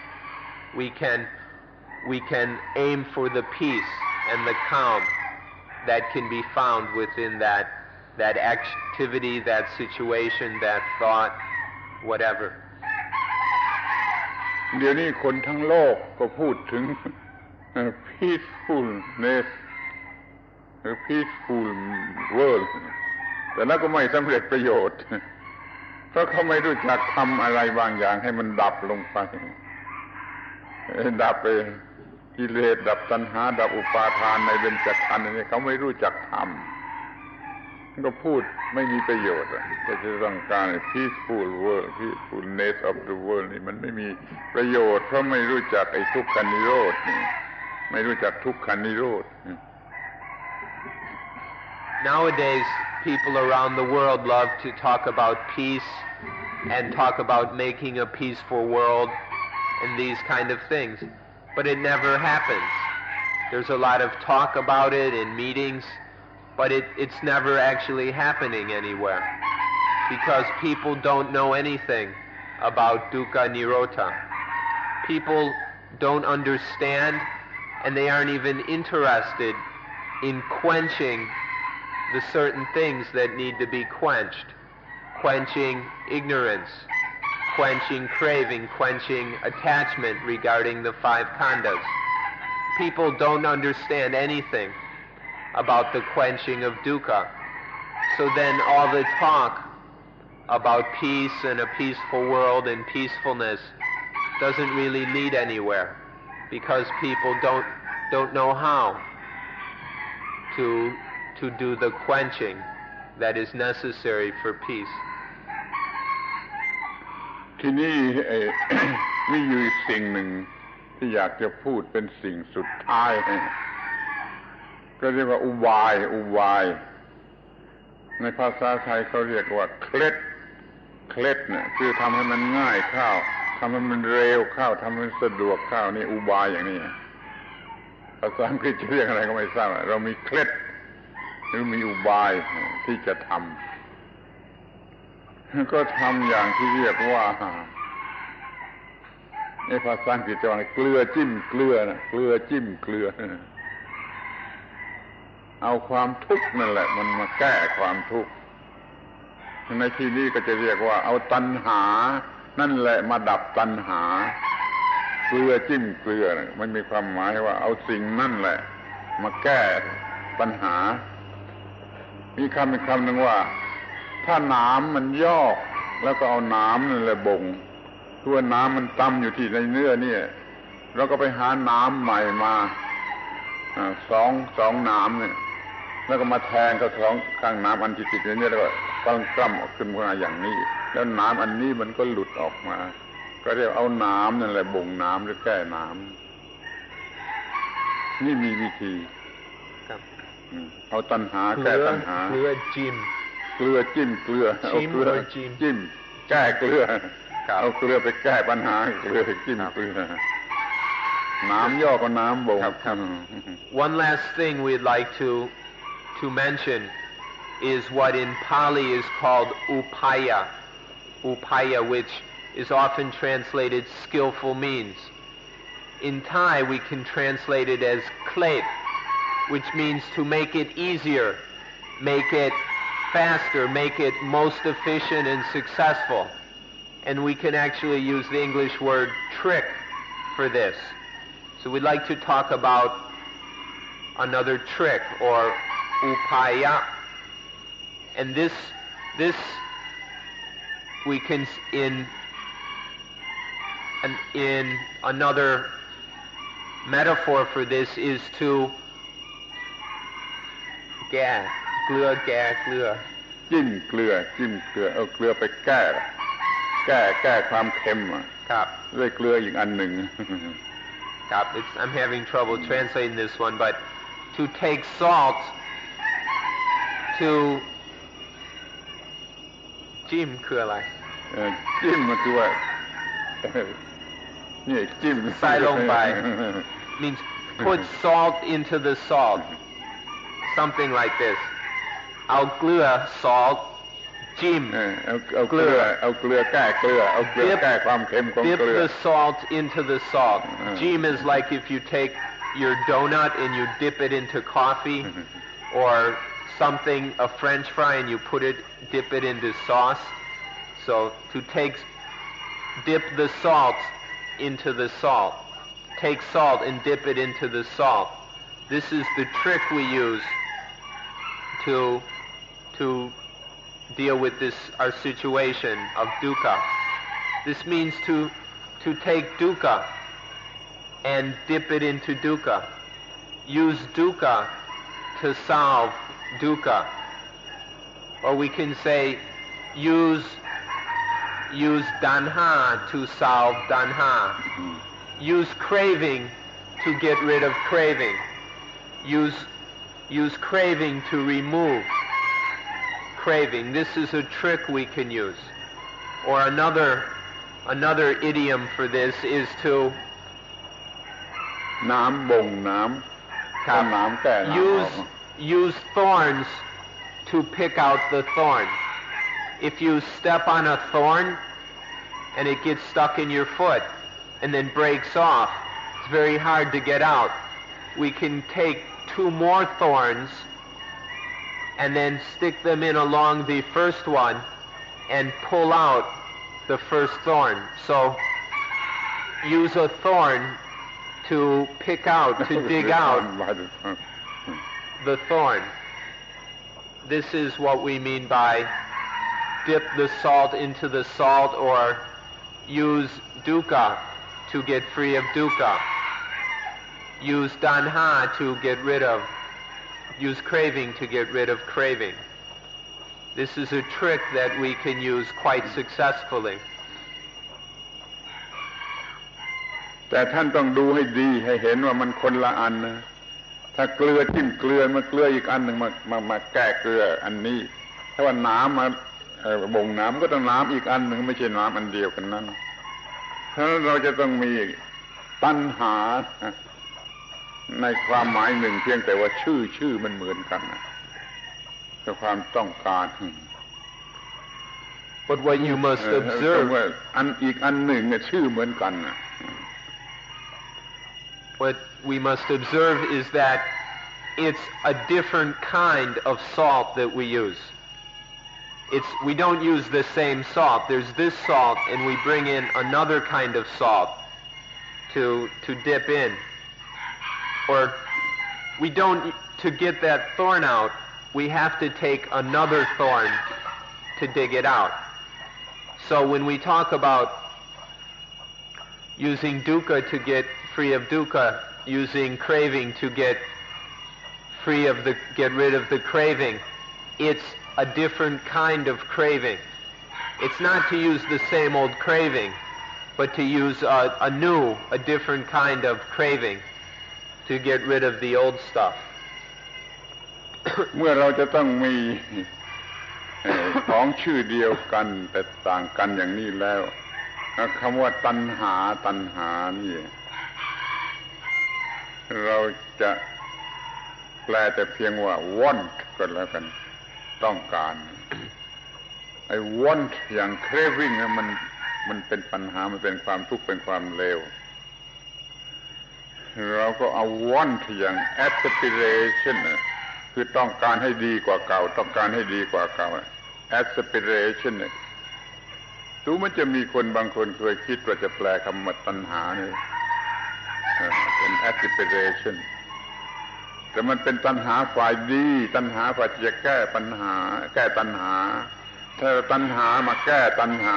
We can aim for the peace and the calm that can be found within that activity, that situation, that thought, whatever. เดี๋ยวนี้คนทั้งโลกก็พูดถึง peacefulness หรือ peaceful world แต่นั้นก็ไม่สำเร็จประโยชน์เพราะเขาไม่รู้จักทำอะไรบางอย่างให้มันดับลงไปดับไปกิเลสดับตัณหาดับอุปาทานในเบญจขันธ์นี่เขาไม่รู้จักทำก็พูดไม่มีประโยชน์ก็จะต้องการ peaceful world peacefulness of the world นี่มันไม่มีประโยชน์เพราะไม่รู้จักไอ้ทุกขนิโรธนี่ไม่รู้จักทุกขนิโรธ Nowadays people around the world love to talk about peace and talk about making a peaceful world and these kind of things, but it never happens. There's a lot of talk about it in meetings, but it's never actually happening anywhere because people don't know anything about Dukkha Nirodha. People don't understand and they aren't even interested in quenching the certain things that need to be quenched. Quenching ignorance, quenching craving, quenching attachment regarding the five khandhas. People don't understand anything about the quenching of dukkha. So then all the talk about peace and a peaceful world and peacefulness doesn't really lead anywhere because people don't know how to do the quenching that is necessary for peace. ทีนี้ มีอยู่อีกสิ่งหนึ่งที่อยากจะพูดเป็นสิ่งสุดท้ายก็เรียกว่าอุบายในภาษาไทยเขาเรียกว่าเคล็ดเนี่ยคือทำให้มันง่ายเข้าทำให้มันเร็วเข้าทำให้มันสะดวกเข้านี่อุบายอย่างนี้ภาษาอังกฤษจะเรียกอะไรก็ไม่ทราบเรามีเคล็ดหรือมีอุบายที่จะทำก็ทำอย่างที่เรียกว่าในภาษาอังกฤษจะว่าเกลือจิ้มเกลือนะเกลือจิ้มเกลือเอาความทุกข์นั่นแหละมันมาแก้ความทุกข์ในที่นี้ก็จะเรียกว่าเอาตัณหานั่นแหละมาดับตัณหาเกลือจิ้มเกลือมันมีความหมายว่าเอาสิ่งนั่นแหละมาแก้ปัญหามีคำอีกคำหนึ่งว่าถ้าน้ำมันยอกแล้วก็เอาน้ำนั่นแหละบ่งตัวน้ำมันตำอยู่ที่ในเนื้อเนี่ยเราก็ไปหาน้ำใหม่มา สองน้ำเนี่ยแล้วก็มาแทงเข้าท้องข้างน้ำอันที่ติดอยู่นี่แล้วก็กล้ำออกขึ้นมาอย่างนี้แล้วน้ำอันนี้มันก็หลุดออกมาก็เรียกเอาน้ำนั่นแหละบ่งน้ำหรือแก้น้ำนี่มีวิธีครับเอาตัณหาแก้ตัณหาเกลือจิ้มเอาเกลือจิ้มแก้เกลือเอาเกลือไปแก้ปัญหาเกลือจิ้มเกลือน้ำย่อก็น้ำบ่ง One last thing we'd like to mention is what in Pali is called upaya, which is often translated skillful means. In Thai we can translate it as klep, which means to make it easier, make it faster, make it most efficient and successful. And we can actually use the English word trick for this. So we'd like to talk about another trick or upaya. And this we can in another metaphor for this is to แก้เกลือจิ้มเกลือเอาเกลือไปแก้ความเค็มครับด้วยเกลืออีกอันหนึ่งครับ I'm having trouble translating this one, but to take salt to จิ้มคืออะไรจิ้มมันคือว่านี่จิ้มใส่ลงไป means put salt into the salt, something like this. เอาเกลือ salt จิ้มเอาเกลือแก้เกลือเอาเกลือแก้ความเค็มของเกลือ Dip the salt into the salt. Jim is like if you take your donut and you dip it into coffee or something, a French fry, and you dip it into sauce. So to dip the salt into the salt. Take salt and dip it into the salt. This is the trick we use to deal with our situation of dukkha. This means to take dukkha and dip it into dukkha. Use dukkha to solve dukkha. Or we can say use danha to solve danha. Use craving to get rid of craving. Use craving to remove craving. This is a trick we can use. Or another idiom for this is to น้ำบ่งน้ำแก้น้ำ use thorns to pick out the thorn. If you step on a thorn and it gets stuck in your foot and then breaks off, it's very hard to get out. We can take 2 more thorns and then stick them in along the first one and pull out the first thorn. So use a thorn to pick out, to dig out the thorn. This is what we mean by dip the salt into the salt, or use dukkha to get free of dukkha. Use danha to get rid of, use craving to get rid of craving. This is a trick that we can use quite successfully. แต่ท่านต้องดูให้ดีให้เห็นว่ามันคนละอันนะถ้าเกลือจิ้มเกลือมาเกลืออีกอันหนึ่งมาแก้เกลืออันนี้ถ้าว่าน้ำมาบ่งน้ำก็ต้องน้ำอีกอันหนึ่งไม่ใช่น้ำอันเดียวกันนั้นเพราะฉะนั้นเราจะต้องมีตัณหาในความหมายหนึ่งเพียงแต่ว่าชื่อมันเหมือนกันแต่ความต้องการ But what you must observe อีกอันหนึ่งเนี่ยชื่อเหมือนกันWhat we must observe is that it's a different kind of salt that we use. We don't use the same salt. There's this salt and we bring in another kind of salt to dip in. Or we don't, to get that thorn out, we have to take another thorn to dig it out. So when we talk about using dukkha to get free of dukkha, using craving to get get rid of the craving, it's a different kind of craving. It's not to use the same old craving, but to use a different kind of craving to get rid of the old stuff. เมื่อเราจะต้องมีของชื่อเดียวกันแต่ต่างกันอย่างนี้แล้วคำว่าตัณหานี่เราจะแปลแต่เพียงว่า want ก็แล้วกันต้องการไอ้ want อย่าง craving มันเป็นปัญหามันเป็นความทุกข์เป็นความเลวเราก็เอา want อย่าง aspiration คือต้องการให้ดีกว่าเก่าต้องการให้ดีกว่าเก่า aspiration รู้มันจะมีคนบางคนเคยคิดว่าจะแปลคำว่าตัณหาเนี่ยเป็น aspiration แต่มันเป็นตัณหาฝ่ายดีตัณหาฝ่ายจะแก้ปัญหาแก้ตัณหาถ้าตัณหามาแก้ตัณหา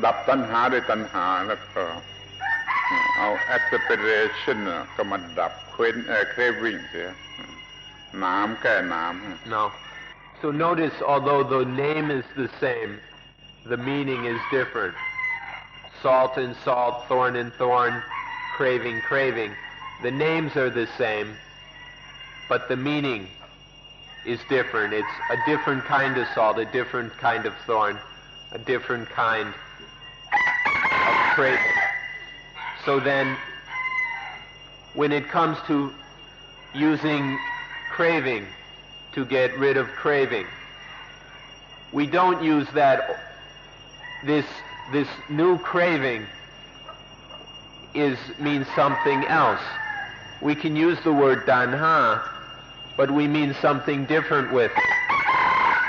ดับตัณหาด้วยตัณหาแล้วก็เอา aspiration ก็มาดับ craving เสียน้ำแก้น้ำ No. So notice, although the name is the same, the meaning is different. Salt and salt, thorn and thorn, craving. The names are the same, but the meaning is different. It's a different kind of salt, a different kind of thorn, a different kind of craving. So then, when it comes to using craving to get rid of craving, we don't use this new craving means something else. We can use the word tanha, but we mean something different with it.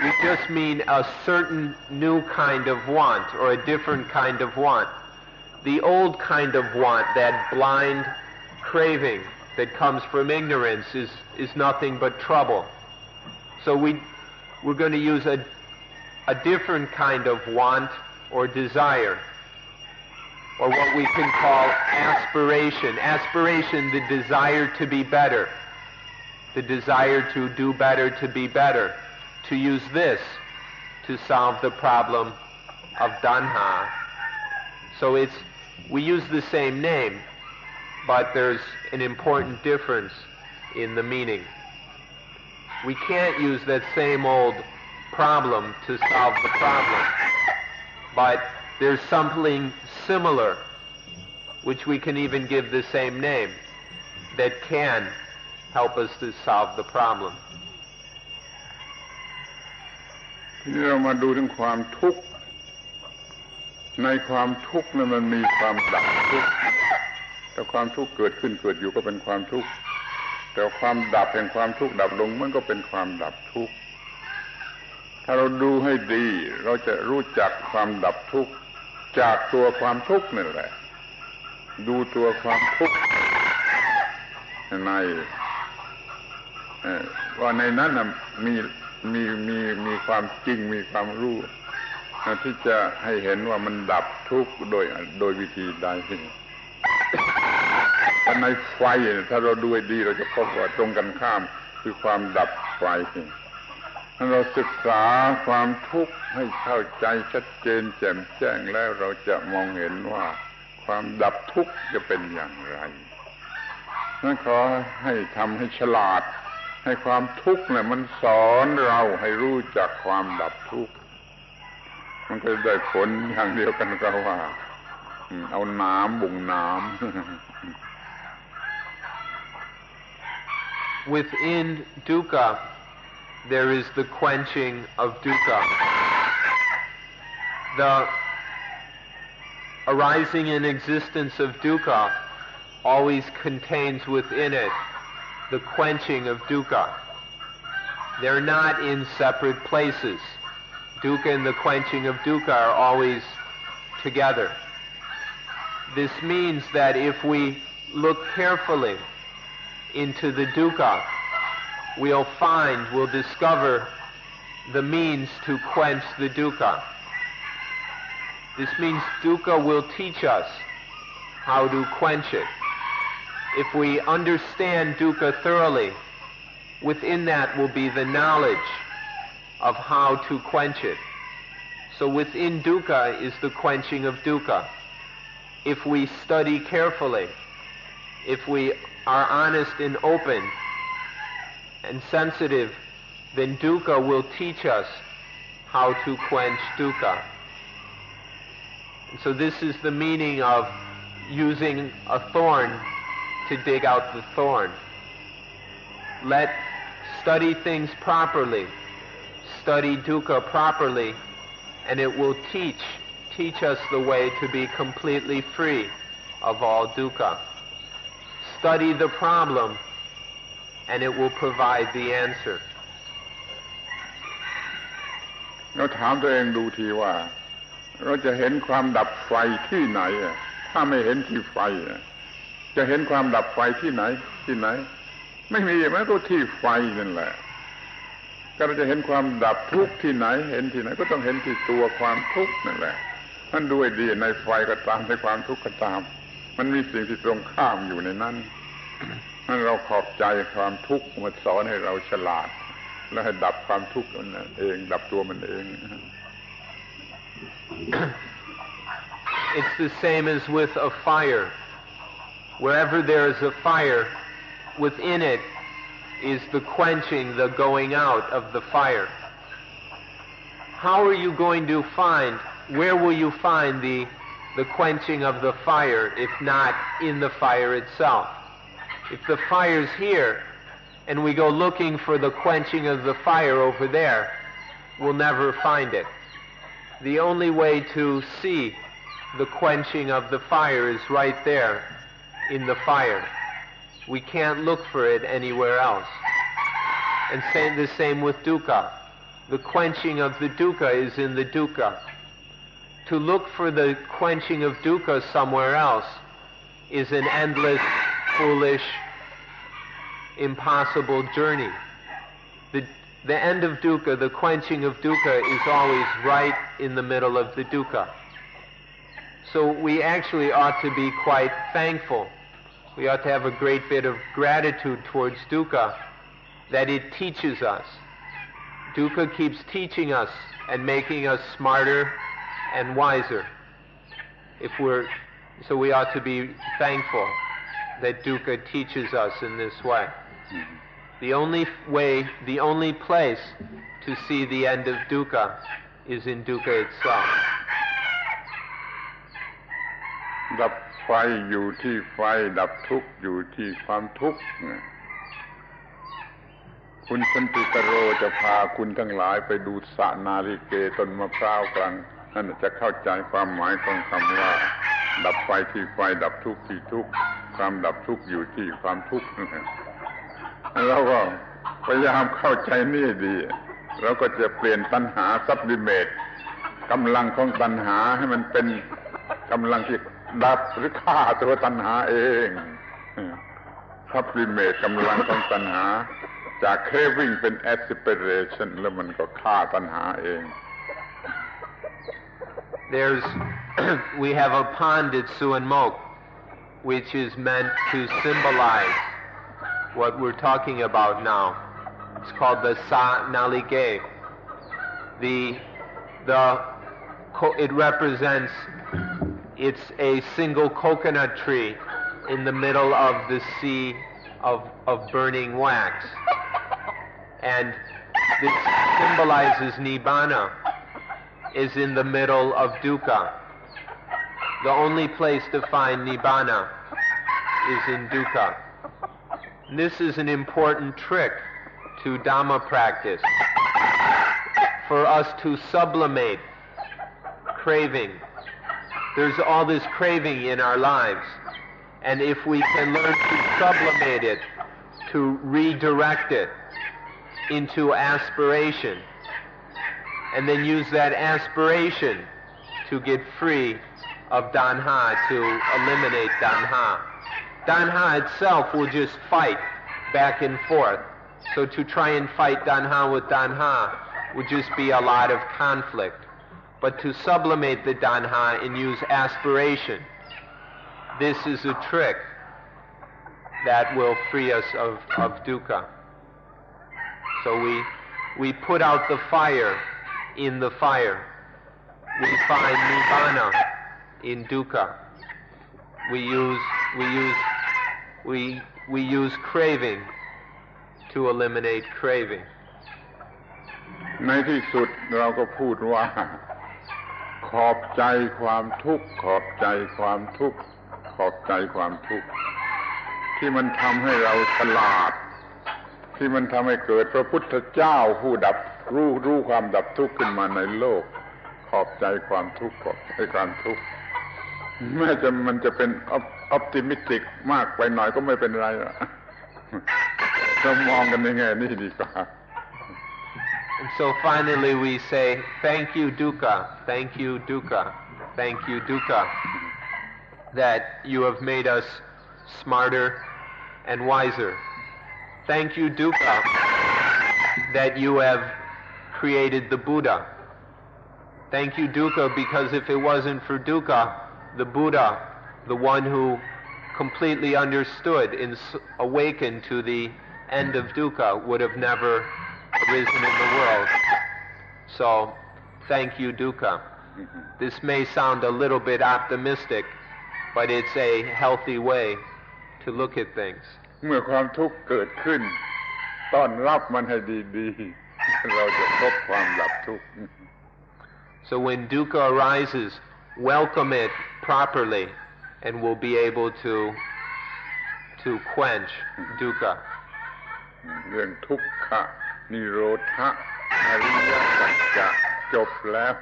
We just mean a certain new kind of want or a different kind of want. The old kind of want, that blind craving that comes from ignorance, is nothing but trouble. So we're going to use a different kind of want or desire, or what we can call aspiration. Aspiration, the desire to be better, the desire to do better, to be better, to use this to solve the problem of tanha. So we use the same name, but there's an important difference in the meaning. We can't use that same old problem to solve the problem, but there's something similar, which we can even give the same name, that can help us to solve the problem. ทีนี้เรามาดูถึงความทุกข์ในความทุกข์นั้นมันมีความดับทุกข์แต่ความทุกข์เกิดขึ้นเกิดอยู่ก็เป็นความทุกข์แต่ความดับแห่งความทุกข์ดับลงมันก็เป็นความดับทุกข์ถ้าเราดูให้ดีเราจะรู้จักความดับทุกข์จากตัวความทุกข์นั่นแหละดูตัวความทุกข์ในว่าในนั้นมีความจริงมีความรู้ที่จะให้เห็นว่ามันดับทุกข์โดยวิธีใดแต่ในไฟถ้าเราดูให้ดีเราจะพบว่าตรงกันข้ามคือความดับไฟถ้าเราศึกษาความทุกข์ให้เข้าใจชัดเจนแจ่มแจ้งแล้วเราจะมองเห็นว่าความดับทุกข์จะเป็นอย่างไรนั่นขอให้ทำให้ฉลาดให้ความทุกข์เนี่ยมันสอนเราให้รู้จักความดับทุกข์มันก็ได้ผลอย่างเดียวกันก็ว่าเอาน้ำบุ่งน้ำ Within dukkha, there is the quenching of dukkha. The arising and existence of dukkha always contains within it the quenching of dukkha. They're not in separate places. Dukkha and the quenching of dukkha are always together. This means that if we look carefully into the dukkha, we'll discover the means to quench the dukkha. This means dukkha will teach us how to quench it. If we understand dukkha thoroughly, within that will be the knowledge of how to quench it. So within dukkha is the quenching of dukkha. If we study carefully, if we are honest and open and sensitive, then dukkha will teach us how to quench dukkha. And so this is the meaning of using a thorn to dig out the thorn. Study things properly, study dukkha properly, and it will teach us the way to be completely free of all dukkha. Study the problem, and it will provide the answer. เราถามตัวเองดูทีว่าเราจะเห็นความดับไฟที่ไหนถ้าไม่เห็นที่ไฟจะเห็นความดับไฟที่ไหนไม่มีมันก็ที่ไฟนั่นแหละก็เราจะเห็นความดับทุกข์ที่ไหนเห็นที่ไหนก็ต้องเห็นที่ตัวความทุกข์นั่นแหละท่านดูให้ดีในไฟก็ตามในความทุกข์ก็ตามมันมีสิ่งที่ตรงข้ามอยู่ในนั้นให้เราขอบใจความทุกข์มาสอนให้เราฉลาดแล้วให้ดับความทุกข์มันเองดับตัวมันเอง It's the same as with a fire. Wherever there is a fire, within it is the quenching, the going out of the fire. How are you going to where will you find the quenching of the fire if not in the fire itself? If the fire's here and we go looking for the quenching of the fire over there, we'll never find it. The only way to see the quenching of the fire is right there in the fire. We can't look for it anywhere else. And the same with dukkha. The quenching of the dukkha is in the dukkha. To look for the quenching of dukkha somewhere else is an endless, foolish, impossible journey. The end of dukkha, the quenching of dukkha, is always right in the middle of the dukkha. So we actually ought to be quite thankful. We ought to have a great bit of gratitude towards dukkha that it teaches us. Dukkha keeps teaching us and making us smarter and wiser. So we ought to be thankful that dukkha teaches us in this way. The only place to see the end of dukkha is in dukkha itself. ดับไฟอยู่ที่ไฟดับทุกข์อยู่ที่ความทุกข์คุณสันติกโรจะพาคุณทั้งหลายไปดูสระนาลิเกต้นมะพร้าวกลางนั่นจะเข้าใจความหมายของคำว่าดับไฟที่ไฟดับทุกข์ที่ทุกข์ความดับทุกข์อยู่ที่ความทุกข์เราก็พยายามเข้าใจนี่ดีเราก็จะเปลี่ยนตัณหาซับลิเมตกำลังของตัณหาให้มันเป็นกำลังที่ดับหรือฆ่าตัวตัณหาเองซับลิเมตกำลังของตัณหาจาก craving เป็น aspiration แล้วมันก็ฆ่าตัณหาเอง We have a pond at Suan Mok which is meant to symbolize what we're talking about now. It's called the Sa Nalige. It represents, it's a single coconut tree in the middle of the sea of burning wax. And this symbolizes Nibbana, is in the middle of dukkha. The only place to find Nibbana is in dukkha. This is an important trick to Dhamma practice, for us to sublimate craving. There's all this craving in our lives, and if we can learn to sublimate it, to redirect it into aspiration, and then use that aspiration to get free of danha, to eliminate danha. Danha itself will just fight back and forth. So to try and fight danha with danha would just be a lot of conflict. But to sublimate the danha and use aspiration, this is a trick that will free us of dukkha. So we put out the fire in the fire. We find nibbana in dukkha. We use craving to eliminate craving. ในที่สุดเราก็พูดว่าขอบใจความทุกข์ขอบใจความทุกข์ขอบใจความทุกข์ที่มันทำให้เราฉลาดที่มันทำให้เกิดพระพุทธเจ้าผู้รู้ความดับทุกข์ขึ้นมาในโลกขอบใจความทุกข์ขอบใจความทุกข์แม้มันจะเป็นออปติมิสติกมากไปหน่อยก็ไม่เป็นไรหรอกเรามองกันในแง่นี้ดีกว่า And so finally we say, thank you dukkha, thank you dukkha, thank you dukkha, that you have made us smarter and wiser. Thank you dukkha, that you have created the Buddha. Thank you dukkha, because if it wasn't for dukkha, the Buddha, the one who completely understood and awakened to the end of dukkha, would have never arisen in the world. So, thank you dukkha. This may sound a little bit optimistic, but it's a healthy way to look at things. เมื่อความทุกข์เกิดขึ้นต้อนรับมันให้ดีๆเราจะพบความดับทุกข์ So when dukkha arises, welcome it properly, and we'll be able to quench dukkha. เรื่องทุกขะนิโรธะอริยสัจจะจบแล้ว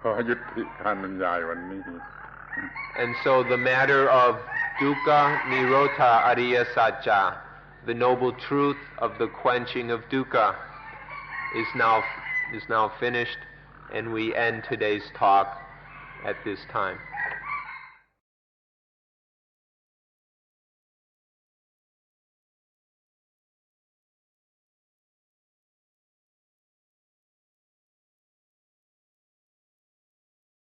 ขอยุติการบรรยายวันนี้ And so the matter of dukkha, nirotha, ariya sajja, the noble truth of the quenching of dukkha, is now finished, and we end today's talk at this time.